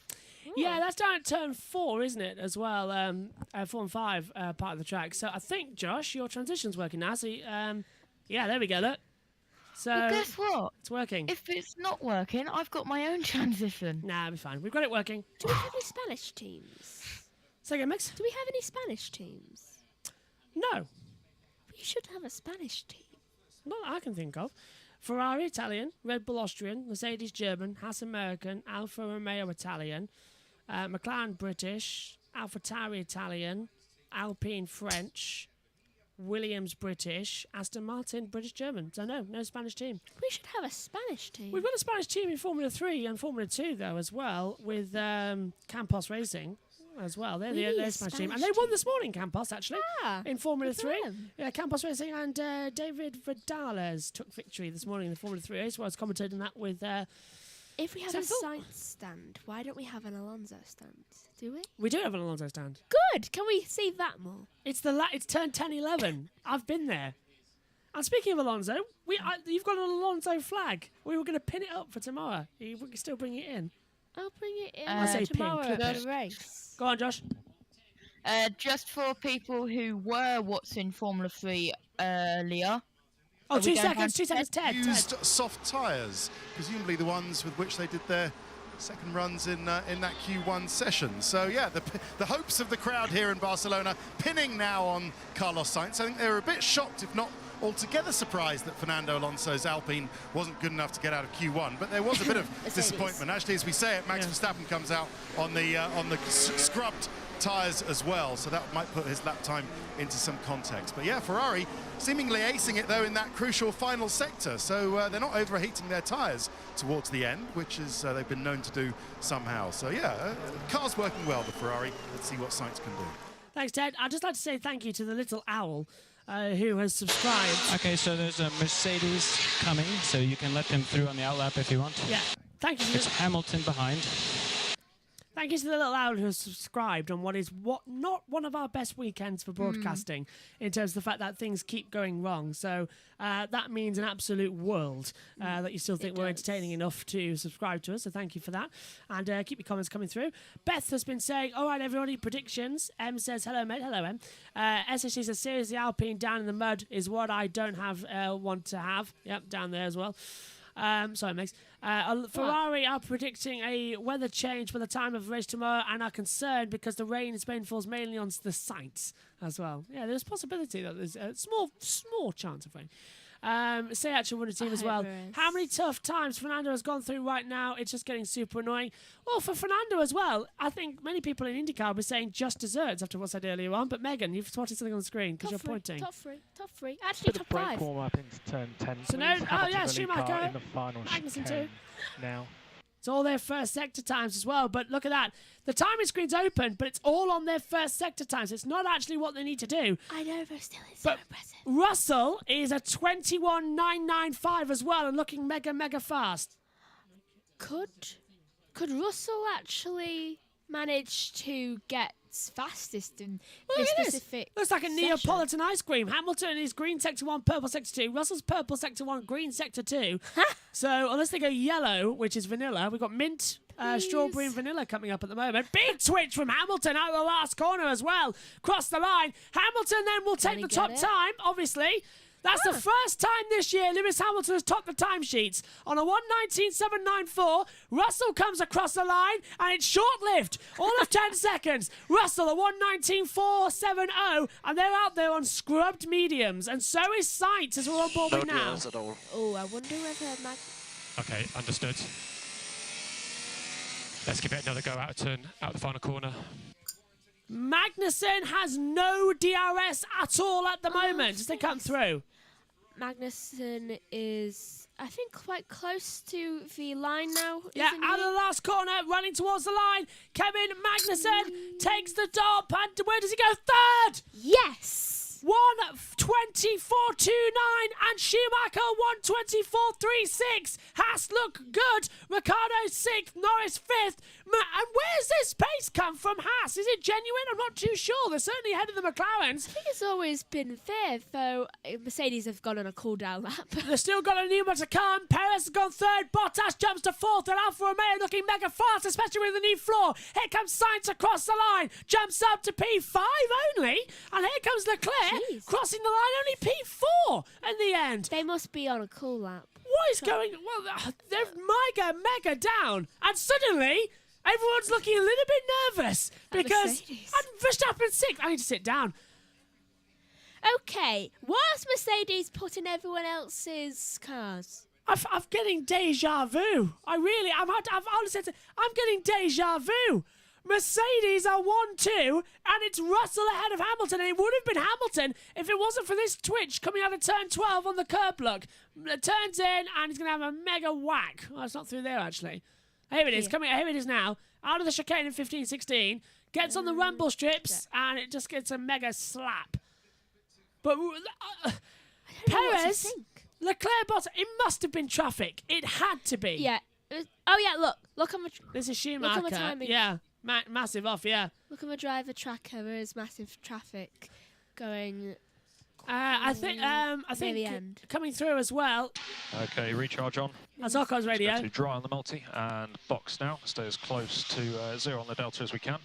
Yeah, that's down at turn 4, isn't it, as well? 4 and 5 part of the track. So I think, Josh, your transition's working now. So, yeah, there we go, look. So well, guess what? It's working. If it's not working, I've got my own transition. Nah, it'll be fine. We've got it working. Do we have any Spanish teams? Say again, Mix? Do we have any Spanish teams? No. We should have a Spanish team. Not that I can think of. Ferrari Italian, Red Bull Austrian, Mercedes German, Haas American, Alfa Romeo Italian, McLaren British, AlphaTauri Italian, Alpine French, Williams British, Aston Martin British German. So no Spanish team. We should have a Spanish team. We've got a Spanish team in Formula 3 and Formula 2 though as well with Campos Racing as well. They're the Spanish team. And they won this morning, Campos, actually, in Formula 3. Yeah, Campos Racing and David Vidales took victory this morning in the Formula 3 race. Well, I was commentating that with If we have So a thought- Sainz stand, why don't we have an Alonso stand? Do we? We do have an Alonso stand. Good. Can we see that more? It's it's turned 10-11. I've been there. And speaking of Alonso, you've got an Alonso flag. We were going to pin it up for tomorrow. We can still bring it in. I'll bring it in I say tomorrow pink. at the race. Go on, Josh. Just for people who were watching Formula 3 earlier. Oh, are we 2 going seconds. down 2 seconds. Ted. Used soft tyres, presumably the ones with which they did their second runs in that Q1 session. So yeah, the hopes of the crowd here in Barcelona pinning now on Carlos Sainz. I think they were a bit shocked, if not altogether surprised, that Fernando Alonso's Alpine wasn't good enough to get out of Q1. But there was a bit of disappointment. Actually, as we say it, Max Verstappen comes out on the scrubbed tyres as well, so that might put his lap time into some context. But yeah, Ferrari seemingly acing it though in that crucial final sector, so they're not overheating their tyres towards the end, which is they've been known to do somehow. So yeah, car's working well, the Ferrari. Let's see what Sainz can do. Thanks, Ted. I'd just like to say thank you to the little owl who has subscribed. Okay, so there's a Mercedes coming, so you can let them through on the outlap if you want. Yeah, thank you. It's Hamilton behind. Thank you to the little owl who has subscribed on what is not one of our best weekends for broadcasting in terms of the fact that things keep going wrong. So that means an absolute world that you still think we're entertaining enough to subscribe to us. So thank you for that. And keep your comments coming through. Beth has been saying, all right, everybody, predictions. M says, hello, mate. Hello, M. SSG says, seriously, Alpine down in the mud is what I don't want to have. Yep, down there as well. Sorry, Megs. Ferrari are predicting a weather change by the time of the race tomorrow and are concerned because the rain in Spain falls mainly on the Sainz as well. Yeah, there's a possibility that there's a small chance of rain. Say actually won a team as well. How many tough times Fernando has gone through right now? It's just getting super annoying. Well, for Fernando as well, I think many people in IndyCar were saying just desserts after what I said earlier on. But Megan, you've spotted something on the screen because you're pointing. Top three. Actually, top 5. Warm up into turn 10. So no, Schumacher, in the final Magnussen chicane too. Now. It's all their first sector times as well. But look at that. The timing screen's open, but it's all on their first sector times. It's not actually what they need to do. I know, but still it's so impressive. Russell is a 21.995 as well and looking mega fast. Could Russell actually manage to get fastest in this specific Looks like a session? Neapolitan ice cream. Hamilton is green sector 1, purple sector 2. Russell's purple sector 1, green sector 2. So unless they go yellow, which is vanilla, we've got mint, strawberry and vanilla coming up at the moment. Big twitch from Hamilton out of the last corner as well. Cross the line. Hamilton then will take the top time, obviously. That's the first time this year Lewis Hamilton has topped the timesheets. On a 1:19.794, Russell comes across the line, and it's short-lived. All of 10 seconds. Russell, a 1:19.470, and they're out there on scrubbed mediums. And so is Sainz, as we're on board with now. Oh, I wonder whether Okay, understood. Let's give it another go out the final corner. Magnussen has no DRS at all at the moment as they come through. Magnussen is, I think, quite close to the line now. Yeah, isn't out he? of the last corner, running towards the line. Kevin Magnussen takes the top, and where does he go? Third! Yes! 1:24.29 and Schumacher 1:24.36. Haas look good. Ricardo 6th, Norris 5th. And where's this pace come from Haas? Is it genuine? I'm not too sure. They're certainly ahead of the McLarens. I think it's always been fair, though Mercedes have gone on a cool-down lap. They've still got a new one to come. Perez has gone 3rd. Bottas jumps to 4th. And Alfa Romeo looking mega fast, especially with the new floor. Here comes Sainz across the line. Jumps up to P5 only. And here comes Leclerc crossing the line, only P4 in the end. They must be on a cool lap. What is going... Well, they're mega down. And suddenly... everyone's looking a little bit nervous because Verstappen 6th. I need to sit down. Okay, why's Mercedes putting everyone else's cars? I'm getting deja vu. I'm getting deja vu. Mercedes are 1-2, and it's Russell ahead of Hamilton. And it would have been Hamilton if it wasn't for this twitch coming out of turn 12 on the curb look. Turns in, and he's going to have a mega whack. Oh, it's not through there, actually. Here it is, here it is now. Out of the chicane in 15-16. Gets on the rumble strips, and it just gets a mega slap. But Perez, Leclerc, Bottas, it must have been traffic. It had to be. Yeah, Oh yeah, look at my This is look at my Schumacher. timing. Yeah, massive off. Yeah. Look at my driver tracker. There is massive traffic going. I think the end. coming through as well. Okay, recharge on. That's Ocon's radio. Go to dry on the multi and box now. Stay as close to 0 on the delta as we can.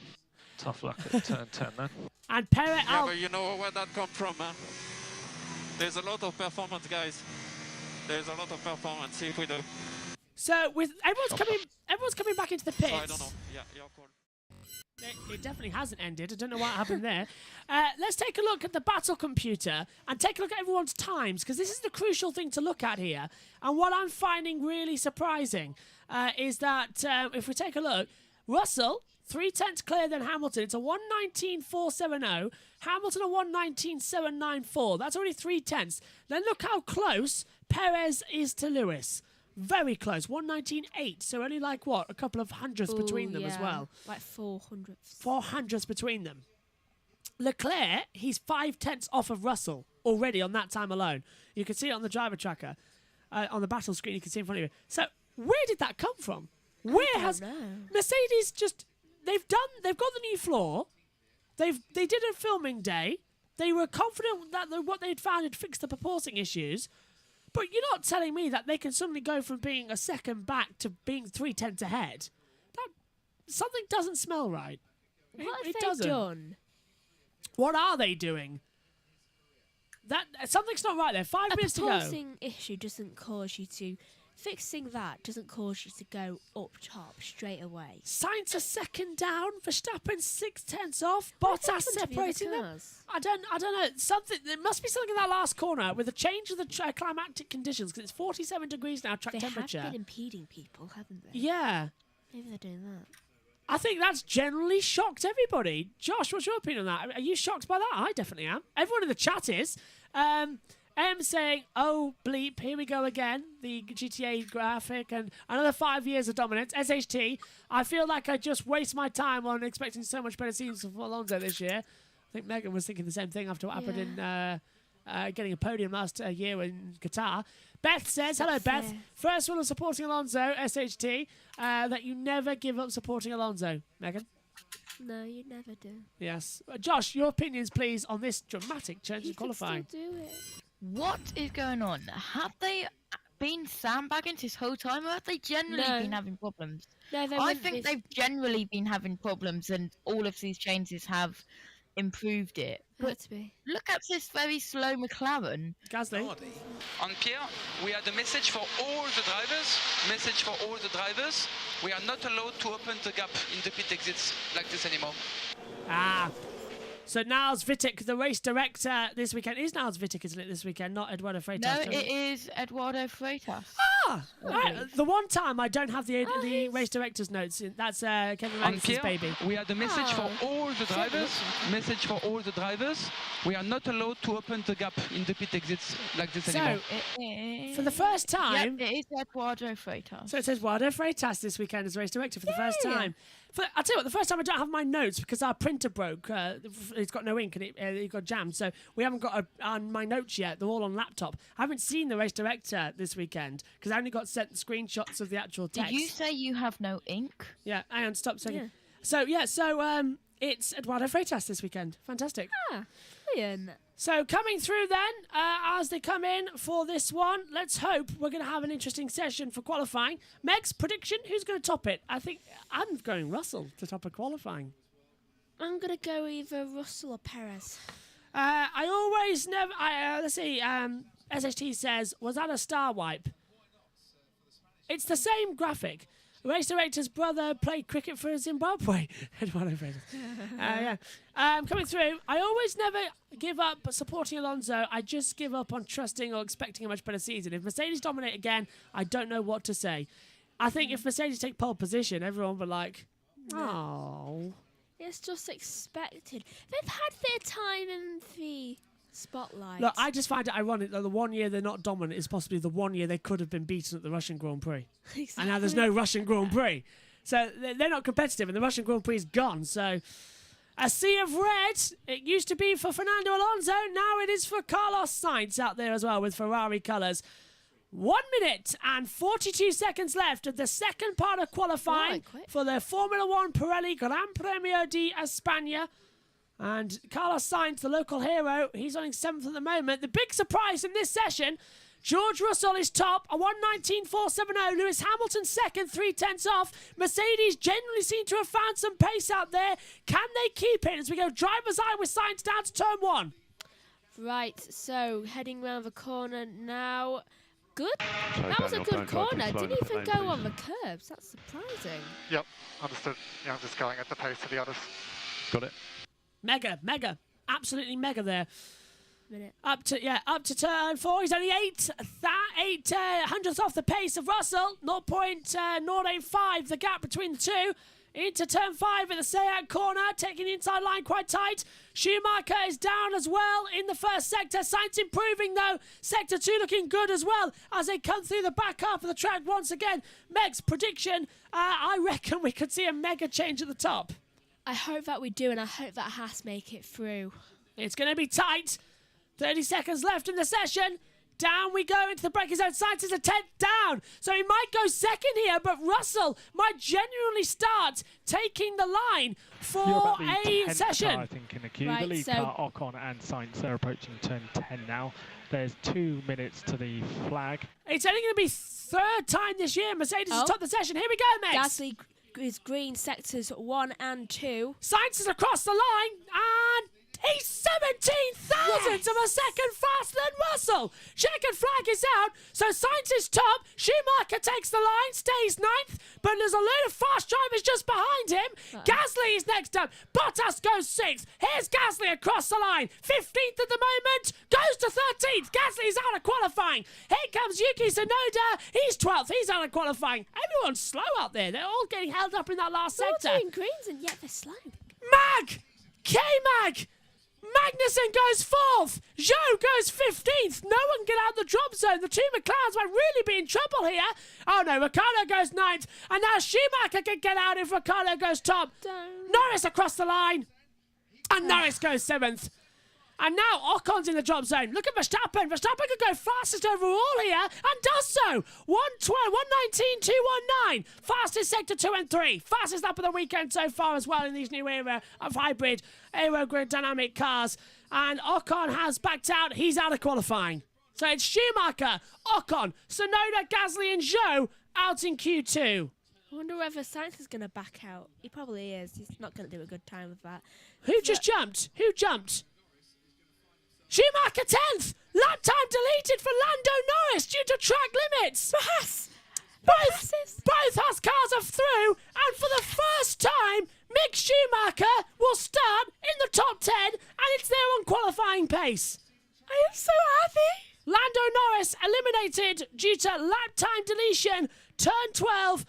Tough luck at turn 10 then. And Perez. Yeah, but you know where that come from, man. There's a lot of performance, guys. There's a lot of performance. See if we do. So with everyone's coming back into the pits. So I don't know. Yeah, you're cool. It definitely hasn't ended. I don't know what happened there. Let's take a look at the battle computer and take a look at everyone's times, because this is the crucial thing to look at here. And what I'm finding really surprising is that if we take a look, Russell 0.3 clearer than Hamilton. It's a 1:19.470. Hamilton a 1:19.794. That's only 0.3. Then look how close Perez is to Lewis. Very close, 1:19.8. So only like what, a couple of hundredths between them as well. Like 400. 400ths between them. Leclerc, he's 0.5 off of Russell already on that time alone. You can see it on the driver tracker, on the battle screen. You can see in front of you. So where did that come from? Where has Mercedes just? They've got the new floor. They did a filming day. They were confident that what they'd found had fixed the proporting issues. But you're not telling me that they can suddenly go from being a second back to being 0.3 ahead. That something doesn't smell right. What have it they doesn't. done? What are they doing? That something's not right there. 5 minutes to go. A proporting issue doesn't cause you to. Fixing that doesn't cause you to go up top straight away. Sainz a second down. Verstappen 0.6 off. Bottas separating them. I don't know. There must be something in that last corner with the change of the climatic conditions, because it's 47 degrees now, track temperature. They have been impeding people, haven't they? Yeah. Maybe they're doing that. I think that's generally shocked everybody. Josh, what's your opinion on that? Are you shocked by that? I definitely am. Everyone in the chat is. M saying, oh, bleep, here we go again. The GTA graphic and another 5 years of dominance. SHT, I feel like I just waste my time on expecting so much better seasons from Alonso this year. I think Megan was thinking the same thing after what happened in getting a podium last year in Qatar. Beth says, hello, Beth. First rule of supporting Alonso, SHT, that you never give up supporting Alonso. Megan? No, you never do. Yes. Josh, your opinions, please, on this dramatic change in qualifying. Still do it. What is going on? Have they been sandbagging this whole time, or have they generally been having problems? No, I think they've generally been having problems, and all of these changes have improved it. But look at this very slow McLaren. Gasly. On Pierre, we had a message for all the drivers. We are not allowed to open the gap in the pit exits like this anymore. Ah. So Niles Wittek, the race director this weekend. Is Niles Wittek, isn't it, this weekend? Not Eduardo Freitas. No, it is Eduardo Freitas. Ah! The one time I don't have the race director's notes. That's Kevin Magnussen's baby. We had a message for all the drivers. We are not allowed to open the gap in the pit exits like this anymore. For the first time... Yep, it is Eduardo Freitas. So it says Eduardo Freitas this weekend as race director for the first time. I'll tell you what, the first time I don't have my notes because our printer broke. It's got no ink and it got jammed. So we haven't got my notes yet. They're all on laptop. I haven't seen the race director this weekend because I only got sent screenshots of the actual text. Did you say you have no ink? Yeah, hang on, stop a second. It's Eduardo Freitas this weekend. Fantastic. Ah, brilliant. So coming through then, as they come in for this one, let's hope we're going to have an interesting session for qualifying. Meg's prediction, who's going to top it? I think I'm going Russell to top a qualifying. I'm going to go either Russell or Perez. Let's see, SHT says, was that a star wipe? It's the same graphic. Race director's brother played cricket for Zimbabwe. Eduardo Freitas. Coming through, I always never give up supporting Alonso. I just give up on trusting or expecting a much better season. If Mercedes dominate again, I don't know what to say. I think if Mercedes take pole position, everyone will be like, oh. It's just expected. They've had their time in the spotlight. Look, I just find it ironic that the 1 year they're not dominant is possibly the 1 year they could have been beaten at the Russian Grand Prix. Exactly. And now there's no Russian Grand Prix. So they're not competitive and the Russian Grand Prix is gone. So a sea of red. It used to be for Fernando Alonso. Now it is for Carlos Sainz out there as well with Ferrari colours. 1 minute and 42 seconds left of the second part of qualifying Right, quick. for the Formula One Pirelli Gran Premio di España. And Carlos Sainz, the local hero, he's on 7th at the moment. The big surprise in this session, George Russell is top, a 1:19.470. Lewis Hamilton second, 3/10 off. Mercedes generally seem to have found some pace out there. Can they keep it as we go driver's eye with Sainz down to turn 1? Right, so heading round the corner now. Good. Sorry, That was a Daniel, good don't drive too corner. slow Didn't in the even lane, go on the please. curbs. That's surprising. Yep, understood. Yeah, I'm just going at the pace of the others. Got it. Mega. Absolutely mega there. Minute. Up to turn 4. He's only 8 hundredths off the pace of Russell. 0.085 the gap between the two. Into turn 5 at the Sayat corner, taking the inside line quite tight. Schumacher is down as well in the first sector. Sainz improving though. Sector 2 looking good as well as they come through the back half of the track once again. Meg's prediction, I reckon we could see a mega change at the top. I hope that we do, and I hope that Haas make it through. It's going to be tight. 30 seconds left in the session. Down we go into the braking zone. Sainz is a 10th down. So he might go second here, but Russell might genuinely start taking the line for You're about the a 10th session. car, I think, in the queue. Right, the lead so- car, Ocon and Sainz, they're approaching turn 10 now. There's 2 minutes to the flag. It's only going to be third time this year. Mercedes has Oh. topped the session. Here we go, Megs. Gasly is green sectors 1 and 2. Sainz is across the line and he's 17 thousandths of a second faster than Russell. Checkered flag is out, so Sainz is top. Schumacher takes the line, stays 9th, but there's a load of fast drivers just behind him. Gasly is next up. Bottas goes 6th. Here's Gasly across the line. 15th at the moment, goes to 13th. Gasly's out of qualifying. Here comes Yuki Tsunoda. He's 12th. He's out of qualifying. Everyone's slow out there. They're all getting held up in that last They're all sector. doing greens, and yet they're slow. Mag! K-Mag! Magnussen goes 4th. Zhou goes 15th. No one get out the drop zone. The two McLarens might really be in trouble here. Oh no, Ricciardo goes 9th. And now Schumacher can get out if Ricciardo goes top. Norris across the line. And Norris goes 7th. And now Ocon's in the drop zone. Look at Verstappen. Verstappen could go fastest overall here and does so. 1:19.219. Fastest sector 2 and 3. Fastest lap of the weekend so far as well in these new era of hybrid aerodynamic cars. And Ocon has backed out. He's out of qualifying. So it's Schumacher, Ocon, Tsunoda, Gasly and Zhou out in Q2. I wonder whether Sainz is going to back out. He probably is. He's not going to do a good time with that. Who just jumped? Who jumped? Schumacher 10th! Lap time deleted for Lando Norris due to track limits! Both Haas cars are through, and for the first time, Mick Schumacher will start in the top 10, and it's there on qualifying pace. I am so happy! Lando Norris eliminated due to lap time deletion, turn 12,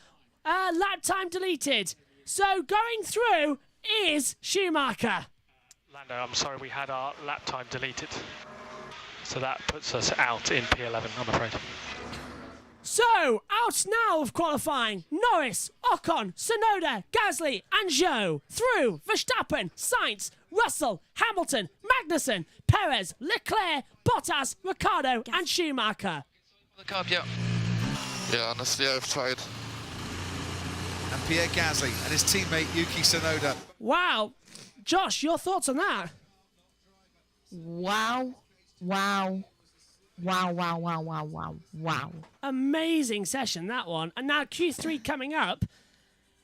lap time deleted. So going through is Schumacher. Lando, I'm sorry, we had our lap time deleted. So that puts us out in P11, I'm afraid. So, out now of qualifying, Norris, Ocon, Tsunoda, Gasly and Zhou. Through, Verstappen, Sainz, Russell, Hamilton, Magnussen, Perez, Leclerc, Bottas, Ricciardo and Schumacher. The carb, yeah. Yeah, honestly, I've tried. And Pierre Gasly and his teammate Yuki Tsunoda. Wow. Josh, your thoughts on that? Wow. Amazing session, that one. And now Q3 coming up.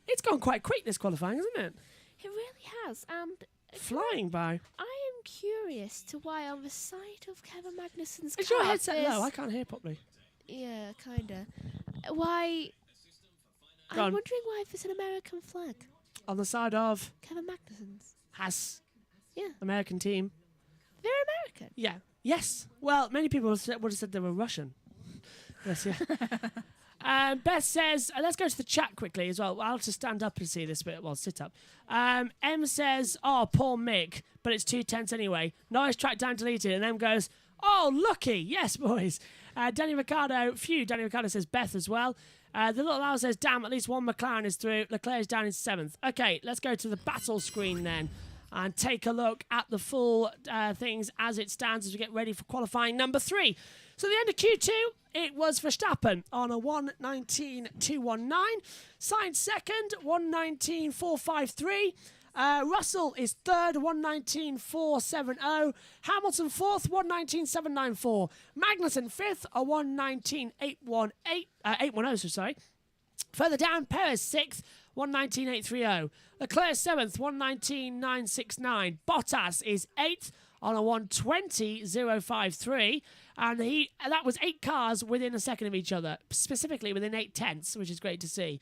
It's gone quite quick, this qualifying, isn't it? It really has. And Flying by. I am curious to why on the side of Kevin Magnussen's Is car your headset there's- low? I can't hear properly. Yeah, kinda. Why? Go I'm on. wondering why there's an American flag. On the side of Kevin Magnussen's. Haas, Yeah, American team. they're American. Yeah. Yes. Well, many people would have said they were Russian. Yes, yeah. Beth says, let's go to the chat quickly as well. I'll just stand up and see this bit. Well, sit up. M says, oh, poor Mick, but it's 2 tenths anyway. Nice track down deleted. And M goes, oh, lucky. Yes, boys. Danny Ricciardo says Beth as well. The little owl says, damn, at least one McLaren is through. Leclerc is down in 7th. Okay, let's go to the battle screen then. and take a look at the full things as it stands as we get ready for qualifying number 3. So the end of Q2, it was Verstappen on a 1:19.219. Sainz second, 1:19.453. Russell is third, 1:19.470. Hamilton fourth, 1:19.794. Magnussen fifth, a 1:19.810. Sorry. Further down, Perez sixth, 1:19.830. Leclerc seventh, 1:19.969. Bottas is eighth on a 1:20.053, and that was 8 cars within a second of each other, specifically within 8 tenths, which is great to see.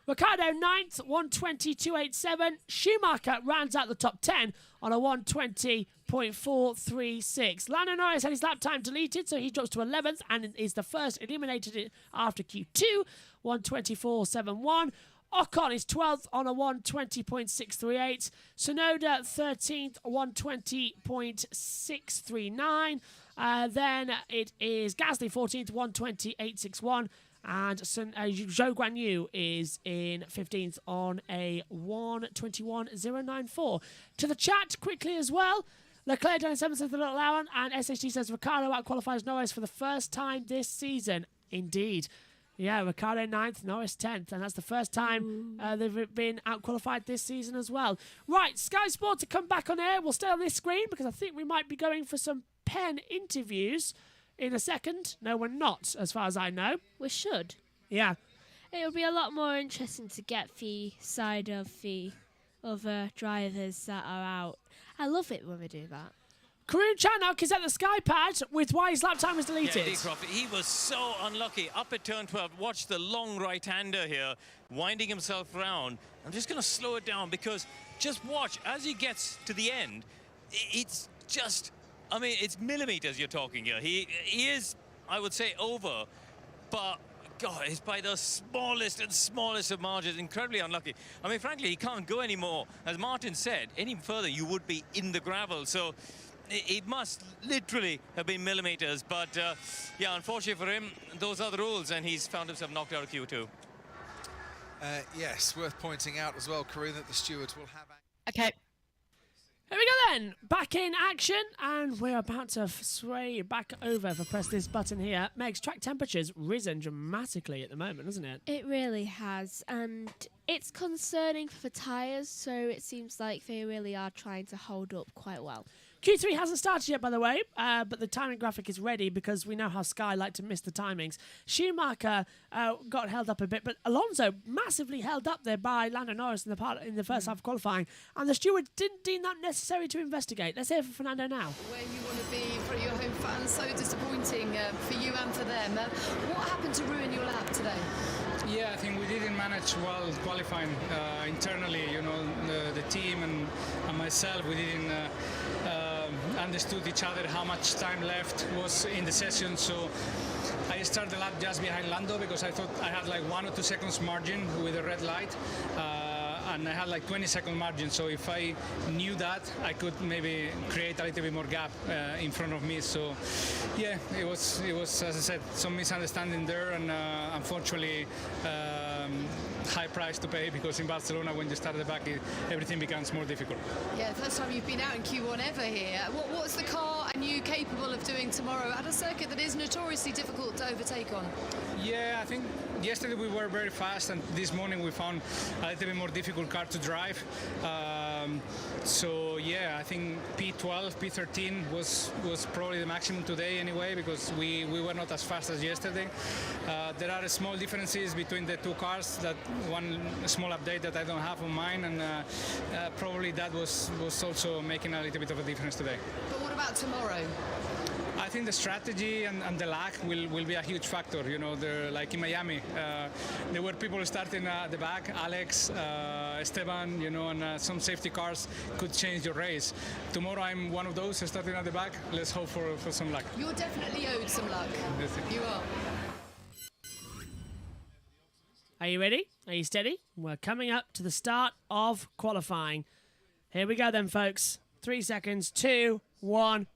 Ricciardo 9th, 1:20.287. Schumacher rounds out the top 10 on a 1:20.436. Lando Norris had his lap time deleted, so he drops to 11th and is the first eliminated after Q2, 1:24.71. Ocon is 12th on a 1:20.638. Tsunoda 13th, 1:20.639. Then it is Gasly 14th, 1:20.861. And Zhou Guanyu is in 15th on a 1:21.094. To the chat quickly as well. Leclerc down in 7th with a little hour, and SHT says Ricciardo outqualifies Norris for the first time this season. Indeed. Yeah, Ricciardo 9th, Norris 10th, and that's the first time they've been outqualified this season as well. Right, Sky Sport to come back on air. We'll stay on this screen because I think we might be going for some pen interviews in a second. No, we're not, as far as I know. We should. Yeah. It'll be a lot more interesting to get the side of the other drivers that are out. I love it when we do that. Karun Chanok is at the Sky Pad with why his lap time was deleted. Yeah, Croft, he was so unlucky. Up at turn 12, watch the long right-hander here, winding himself round. I'm just going to slow it down because just watch, as he gets to the end, it's just, I mean, it's millimeters you're talking here. He is, I would say, over, but God, it's by the smallest and smallest of margins. Incredibly unlucky. I mean, frankly, he can't go anymore. As Martin said, any further, you would be in the gravel. So it must literally have been millimeters. But, yeah, unfortunately for him, those are the rules, and he's found himself knocked out of Q2. Yes, worth pointing out as well, Karun, that the stewards will have... Okay. Here we go then, back in action, and we're about to sway back over if I press this button here. Meg's track temperature's risen dramatically at the moment, hasn't it? It really has, and it's concerning for tyres, so it seems like they really are trying to hold up quite well. Q3 hasn't started yet, by the way, but the timing graphic is ready because we know how Sky like to miss the timings. Schumacher got held up a bit, but Alonso massively held up there by Lando Norris in the first half of qualifying, and the stewards didn't deem that necessary to investigate. Let's hear from Fernando now. Where you want to be for your home fans, so disappointing for you and for them. What happened to ruin your lap today? Yeah, I think we didn't manage well qualifying internally. You know, the team and myself, we didn't understood each other how much time left was in the session. So I started the lap just behind Lando because I thought I had like 1 or 2 seconds margin with a red light. And I had like 20-second margin, so if I knew that, I could maybe create a little bit more gap in front of me. So, yeah, it was as I said, some misunderstanding there, and unfortunately, high price to pay because in Barcelona, when you start at the back, everything becomes more difficult. Yeah, first time you've been out in Q1 ever here. What's the car and you capable of doing tomorrow at a circuit that is notoriously difficult to overtake on? Yeah, I think yesterday we were very fast, and this morning we found a little bit more difficult car to drive. So yeah, I think P12, P13 was probably the maximum today anyway, because we were not as fast as yesterday. There are small differences between the two cars, that one small update that I don't have on mine, and probably that was also making a little bit of a difference today. But what about tomorrow? I think the strategy and the lag will be a huge factor. You know, like in Miami, there were people starting at the back, Alex, Esteban, you know, and some safety cars could change your race. Tomorrow I'm one of those starting at the back. Let's hope for some luck. You're definitely owed some luck. You are. Are you ready? Are you steady? We're coming up to the start of qualifying. Here we go then, folks. 3 seconds, 2, 1.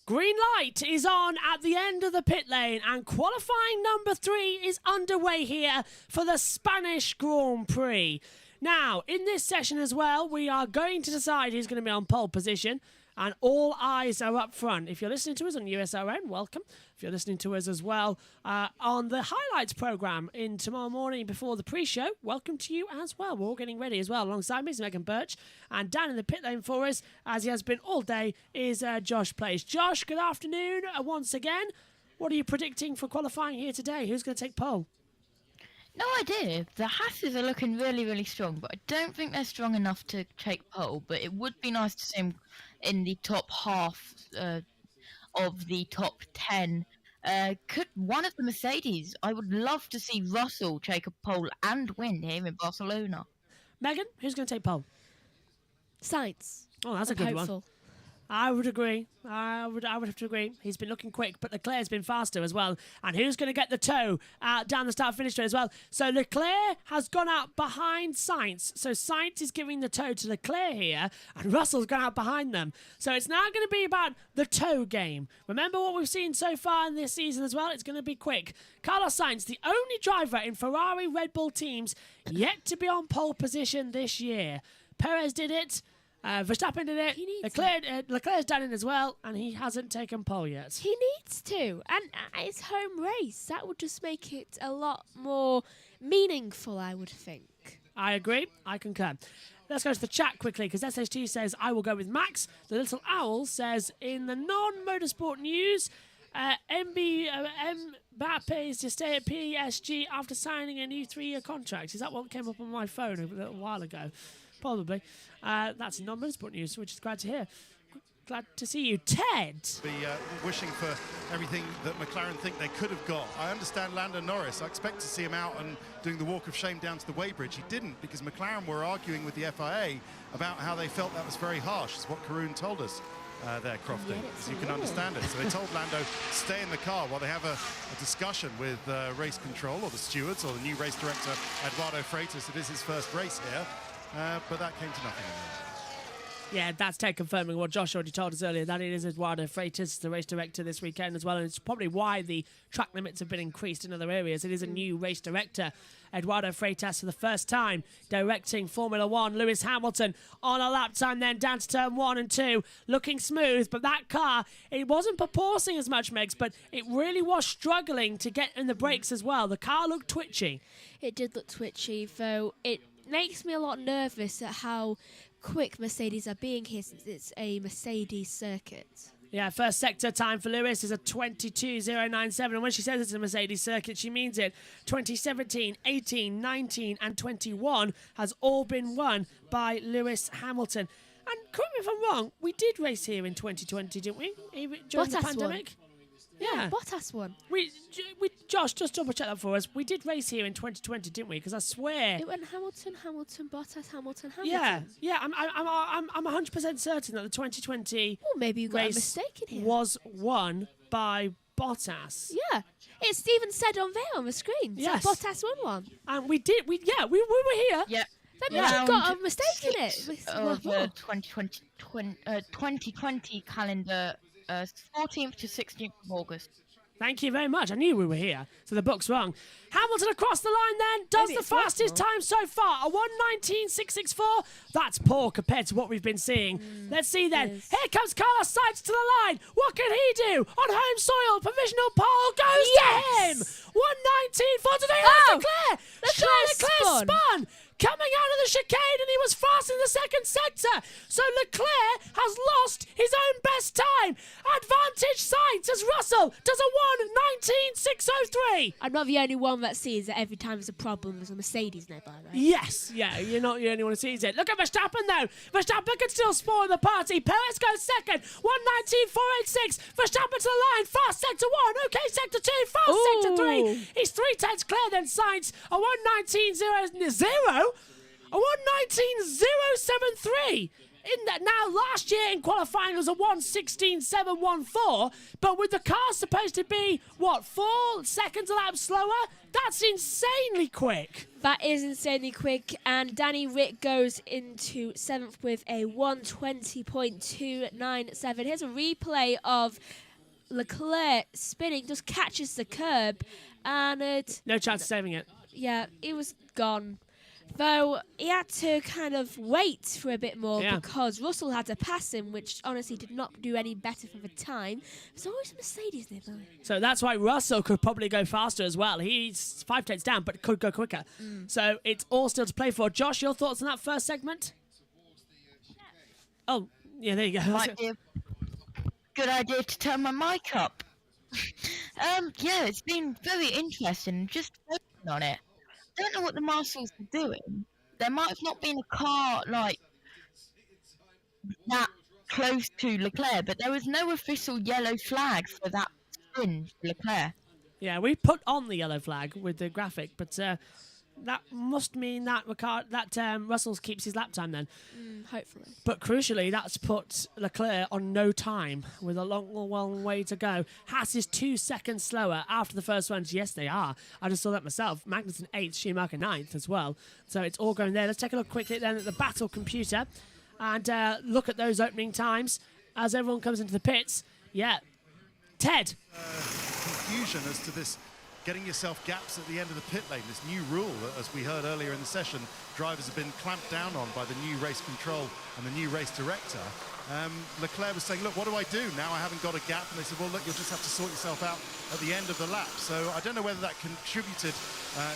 Green light is on at the end of the pit lane, and qualifying number 3 is underway here for the Spanish Grand Prix. Now, in this session as well, we are going to decide who's going to be on pole position, and all eyes are up front. If you're listening to us on USRN, welcome. If you're listening to us as well on the highlights programme in tomorrow morning before the pre-show, welcome to you as well. We're all getting ready as well. Alongside me is Megan Birch, and down in the pit lane for us, as he has been all day, is Josh Place. Josh, good afternoon once again. What are you predicting for qualifying here today? Who's going to take pole? No idea. The Hasses are looking really, really strong, but I don't think they're strong enough to take pole. But it would be nice to see them in the top half of the top 10. Could one of the Mercedes? I would love to see Russell take a pole and win here in Barcelona. Megan, who's going to take pole? Sainz. Oh, that's a good one. I would agree. I would have to agree. He's been looking quick, but Leclerc's been faster as well. And who's going to get the toe down the start-finish straight as well? So Leclerc has gone out behind Sainz. So Sainz is giving the toe to Leclerc here, and Russell's gone out behind them. So it's now going to be about the toe game. Remember what we've seen so far in this season as well? It's going to be quick. Carlos Sainz, the only driver in Ferrari Red Bull teams yet to be on pole position this year. Perez did it. Verstappen did it. Leclerc's done it as well, and he hasn't taken pole yet. He needs to, and it's home race. That would just make it a lot more meaningful, I would think. I agree. I concur. Let's go to the chat quickly, because SHT says, I will go with Max. The Little Owl says, in the non-motorsport news, Mbappe is to stay at PSG after signing a new 3-year contract. Is that what came up on my phone a little while ago? Probably. That's non-motorsport news, which is glad to hear. Glad to see you. Ted! Be wishing for everything that McLaren think they could have got. I understand Lando Norris. I expect to see him out and doing the walk of shame down to the weighbridge. He didn't, because McLaren were arguing with the FIA about how they felt that was very harsh, is what Karun told us there, Crofty, as you can understand it. So they told Lando to stay in the car while they have a discussion with race control, or the stewards, or the new race director, Eduardo Freitas. It is his first race here. But that came to nothing. Yeah, that's Ted confirming what Josh already told us earlier, that it is Eduardo Freitas, the race director this weekend as well, and it's probably why the track limits have been increased in other areas. It is a new race director, Eduardo Freitas, for the first time directing Formula One. Lewis Hamilton on a lap time then down to turn 1 and 2, looking smooth, but that car, it wasn't proportioning as much, Megs, but it really was struggling to get in the brakes as well. The car looked twitchy. It did look twitchy, though it makes me a lot nervous at how quick Mercedes are being here, since it's a Mercedes circuit. Yeah, first sector time for Lewis is a 22.097, and when she says it's a Mercedes circuit, she means it. 2017, 18, 19 and 21 has all been won by Lewis Hamilton. And correct me if I'm wrong, we did race here in 2020, didn't we? During the pandemic? Yeah, Bottas won. Josh, just double check that for us. We did race here in 2020, didn't we? Because I swear it went Hamilton, Bottas, Hamilton. Yeah. I'm 100% certain that the 2020 maybe you got race a mistake in here. Was won by Bottas. Yeah, it's even said on there on the screen. Yes, so Bottas won one. And we did. We were here. Yeah. That means you got a mistake in it. Of the 2020 calendar. 14th to 16th of August. Thank you very much. I knew we were here, so the book's wrong. Hamilton across the line then, does the fastest time so far, a 1:19.664. That's poor compared to what we've been seeing. Let's see then. Here comes Carlos Sainz to the line. What can he do? On home soil, provisional pole goes to him. 1:19.43. Leclerc spun. Coming out of the chicane, and he was fast in the second sector. So Leclerc has lost his own best time. Advantage Sainz as Russell does a 1:19.603. I'm not the only one that sees that every time there's a problem, there's a Mercedes nearby, right? Yes, yeah, you're not the only one who sees it. Look at Verstappen, though. Verstappen can still spoil the party. Perez goes second, 1:19.486. Verstappen to the line, fast sector 1, okay, sector 2, fast sector 3. He's 3/10 clear, then Sainz, a 1:19.0. A 1:19.073. In that now, last year in qualifying was a 1:16.714, but with the car supposed to be, 4 seconds a lap slower? That's insanely quick. That is insanely quick, and Danny Rick goes into 7th with a 1:20.297. Here's a replay of Leclerc spinning, just catches the curb, and no chance of saving it. Yeah, it was gone. Though he had to kind of wait for a bit more Yeah. because Russell had to pass him, which honestly did not do any better for the time. There's always a Mercedes nearby. So that's why Russell could probably go faster as well. He's 5 tenths down, but could go quicker. So it's all still to play for. Josh, your thoughts on that first segment? Oh, yeah, there you go. Might be a good idea to turn my mic up. Yeah, it's been very interesting. Just focusing on it. I don't know what the marshals are doing. There might have not been a car like that close to Leclerc, but there was no official yellow flag for that spin for Leclerc. Yeah, we put on the yellow flag with the graphic, but that must mean that Russell keeps his lap time then. Hopefully. But crucially, that's put Leclerc on no time with a long way to go. Haas is 2 seconds slower after the first ones. Yes, they are. I just saw that myself. Magnussen 8th, Schumacher 9th as well. So it's all going there. Let's take a look quickly then at the battle computer and look at those opening times as everyone comes into the pits. Yeah. Ted. Confusion as to this getting yourself gaps at the end of the pit lane, this new rule that, as we heard earlier in the session, drivers have been clamped down on by the new race control and the new race director. Leclerc was saying, look, what do I do? Now I haven't got a gap. And they said, well, look, you'll just have to sort yourself out at the end of the lap. So I don't know whether that contributed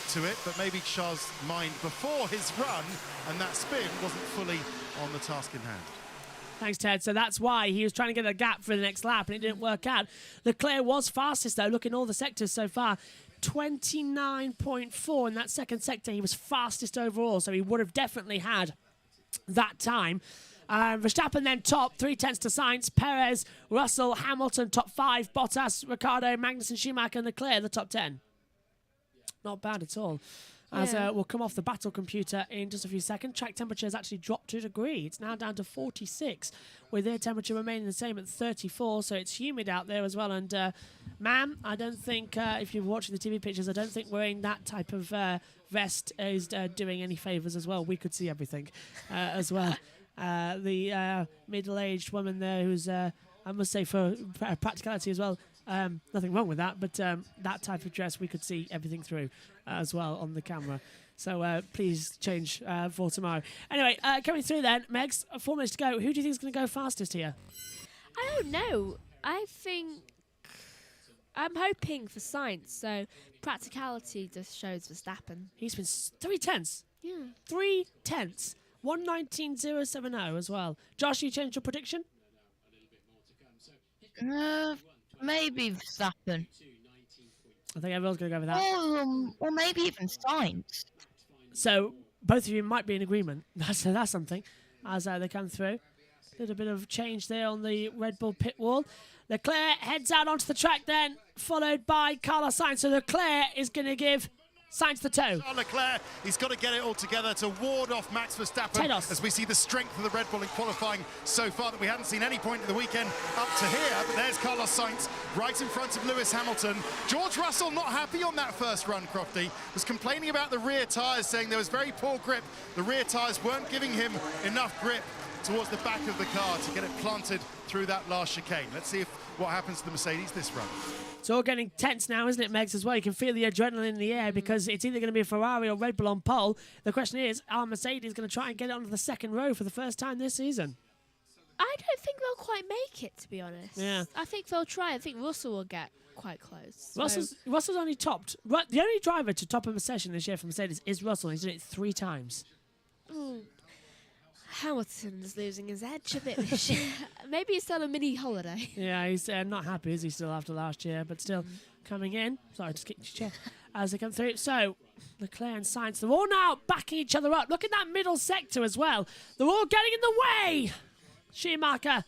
to it, but maybe Charles' mind before his run and that spin wasn't fully on the task in hand. Thanks, Ted. So that's why he was trying to get a gap for the next lap, and it didn't work out. Leclerc was fastest, though, looking at all the sectors so far. 29.4 in that second sector. He was fastest overall, so he would have definitely had that time. Verstappen then top, 3 tenths to Sainz, Perez, Russell, Hamilton, top 5, Bottas, Ricciardo, Magnussen, Schumacher, and Leclerc, the top 10. Not bad at all. As we'll come off the battle computer in just a few seconds. Track temperature has actually dropped to a degree. It's now down to 46, with air temperature remaining the same at 34, so it's humid out there as well. And, ma'am, I don't think, if you're watching the TV pictures, I don't think wearing that type of vest is doing any favours as well. We could see everything as well. The middle-aged woman there who's, I must say, for practicality as well, nothing wrong with that, but that type of dress we could see everything through as well on the camera. So please change for tomorrow. Anyway, coming through then, Megs, 4 minutes to go. Who do you think is going to go fastest here? I don't know. I think I'm hoping for Sainz, so practicality just shows Verstappen. He's been 3 tenths. Yeah. 3 tenths. 119.070 as well. Josh, you changed your prediction? Maybe Verstappen. I think everyone's going to go with that. Or maybe even Sainz. So both of you might be in agreement. That's something as they come through. A little bit of change there on the Red Bull pit wall. Leclerc heads out onto the track then, followed by Carlos Sainz. So Leclerc is going to give Sainz the toe. Charles Leclerc, he's got to get it all together to ward off Max Verstappen as we see the strength of the Red Bull in qualifying so far that we hadn't seen any point in the weekend up to here. But there's Carlos Sainz right in front of Lewis Hamilton. George Russell not happy on that first run, Crofty. Was complaining about the rear tyres, saying there was very poor grip. The rear tyres weren't giving him enough grip towards the back of the car to get it planted through that last chicane. Let's see what happens to the Mercedes this run. It's all getting tense now, isn't it, Megs, as well? You can feel the adrenaline in the air because it's either going to be a Ferrari or Red Bull on pole. The question is, are Mercedes going to try and get it onto the second row for the first time this season? I don't think they'll quite make it, to be honest. Yeah. I think they'll try. I think Russell will get quite close. Russell's only topped. The only driver to top a session this year for Mercedes is Russell. He's done it 3 times. Hamilton's losing his edge a bit this year. Maybe he's on a mini holiday. Yeah, he's not happy, is he, still after last year, but still coming in. Sorry, just kicked your chair as they come through. So, Leclerc and Sainz, they're all now backing each other up. Look at that middle sector as well. They're all getting in the way. Schumacher,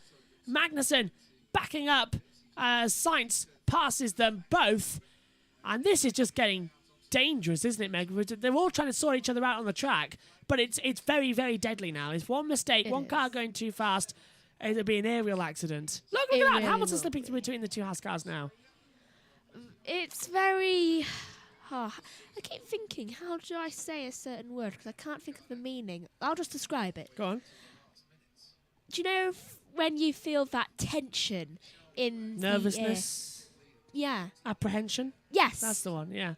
Magnussen backing up. Sainz passes them both. And this is just getting dangerous, isn't it, Meg? They're all trying to sort each other out on the track, but it's very, very deadly now. If one mistake, one car going too fast, it'll be an aerial accident. Look at that. Hamilton slipping through between the 2 Haas cars now. It's very... I keep thinking, how do I say a certain word? Because I can't think of the meaning. I'll just describe it. Go on. Do you know when you feel that tension in nervousness? Yeah. Apprehension? Yes. That's the one, yeah.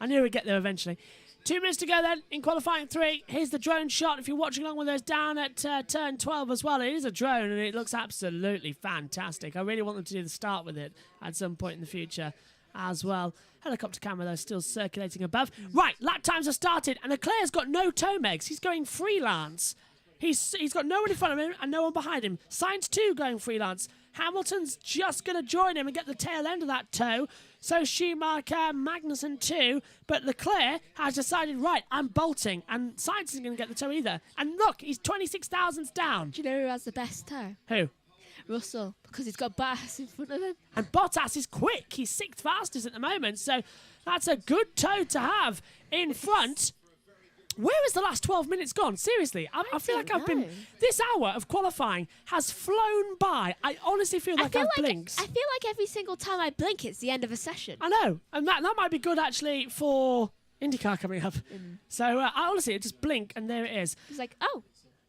I knew we'd get there eventually. 2 minutes to go then in qualifying 3. Here's the drone shot. If you're watching along with us down at turn 12 as well, it is a drone and it looks absolutely fantastic. I really want them to do the start with it at some point in the future as well. Helicopter camera though still circulating above. Right, lap times have started and Leclerc's got no toe, Megs. He's going freelance. He's got no one in front of him and no one behind him. Sainz 2 going freelance. Hamilton's just going to join him and get the tail end of that toe. So Schumacher, Magnussen 2. But Leclerc has decided, right, I'm bolting. And Sainz isn't going to get the toe either. And look, he's 26 thousandths down. Do you know who has the best toe? Who? Russell, because he's got Bottas in front of him. And Bottas is quick. He's 6th fastest at the moment. So that's a good toe to have in front. Where has the last 12 minutes gone? Seriously, I feel like I've been... This hour of qualifying has flown by. I honestly feel like I've blinked. I feel like every single time I blink, it's the end of a session. I know. And that might be good, actually, for IndyCar coming up. So, I honestly, just blink, and there it is. It's like, oh.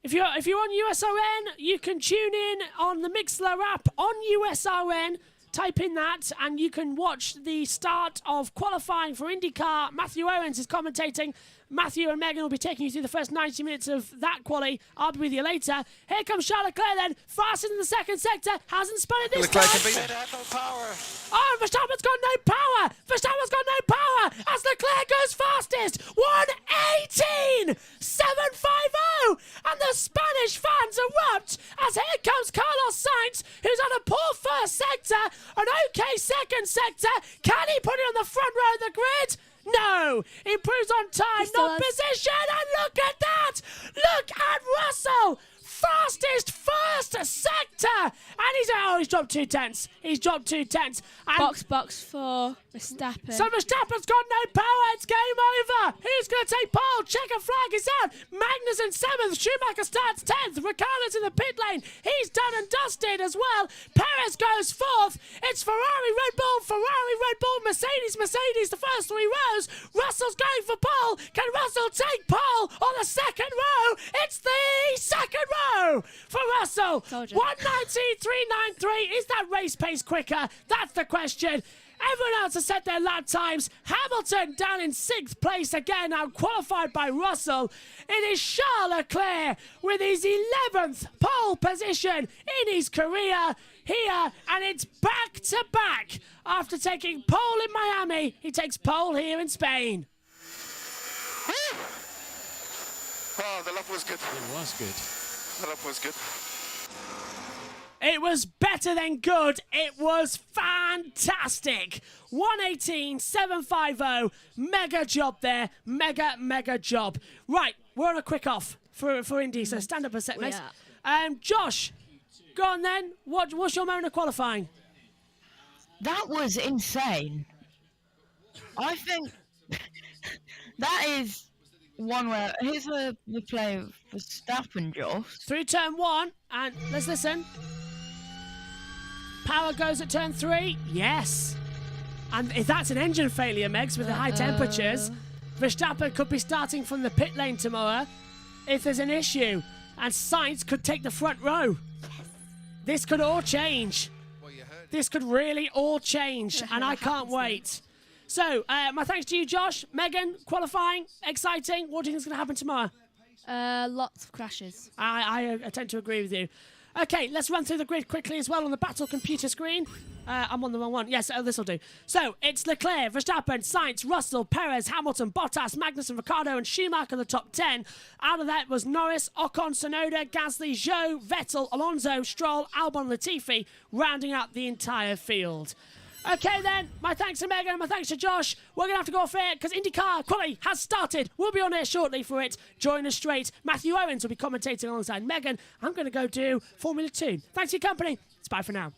If you're on USRN, you can tune in on the Mixlr app on USRN. Type in that, and you can watch the start of qualifying for IndyCar. Matthew Owens is commentating. Matthew and Megan will be taking you through the first 90 minutes of that quali. I'll be with you later. Here comes Charles Leclerc then, fastest in the second sector. Hasn't spun it this time. Oh, Verstappen's got no power. Verstappen's got no power as Leclerc goes fastest. 1:18.750. And the Spanish fans erupt as here comes Carlos Sainz, who's on a poor first sector, an okay second sector. Can he put it on the front row of the grid? No! Improves on time, not position, and look at that! Look at Russell! Fastest first sector! And he's dropped 2 tenths. He's dropped 2 tenths. Box for Verstappen. So Verstappen's got no power. It's game over. Who's going to take pole? Checker flag is out. Magnussen 7th. Schumacher starts 10th. Ricciardo's in the pit lane. He's done and dusted as well. Perez goes 4th. It's Ferrari, Red Bull, Mercedes, the first 3 rows. Russell's going for pole. Can Russell take pole on the second row? It's the second row for Russell. 1:19.393. Is that race pace quicker? That's the question. Everyone else has set their lap times. Hamilton down in 6th place again, outqualified by Russell. It is Charles Leclerc with his 11th pole position in his career here, and it's back to back. After taking pole in Miami, he takes pole here in Spain. Oh, the lap was good. It was good. The lap was good. It was better than good. It was fantastic. 1:18.750. Mega job there. Mega job. Right, we're on a quick off for Indy, so stand up a sec, mate. Josh, go on then. What's your moment of qualifying? That was insane. I think that is one where here's a replay of Verstappen, Josh. Through turn 1, and let's listen. Power goes at turn 3. Yes. And if that's an engine failure, Megs, with the high temperatures, Verstappen could be starting from the pit lane tomorrow if there's an issue. And Sainz could take the front row. This could all change. This could really all change, and I can't wait. So, my thanks to you, Josh. Megan, qualifying, exciting. What do you think is going to happen tomorrow? Lots of crashes. I tend to agree with you. Okay, let's run through the grid quickly as well on the battle computer screen. I'm on the wrong one. Yes, this will do. So, it's Leclerc, Verstappen, Sainz, Russell, Perez, Hamilton, Bottas, Magnussen, Ricciardo, and Schumacher in the top 10. Out of that was Norris, Ocon, Tsunoda, Gasly, Zhou, Vettel, Alonso, Stroll, Albon, Latifi, rounding out the entire field. Okay then, my thanks to Megan and my thanks to Josh. We're going to have to go off air because IndyCar quality has started. We'll be on air shortly for it. Join us straight. Matthew Owens will be commentating alongside Megan. I'm going to go do Formula 2. Thanks for your company. It's bye for now.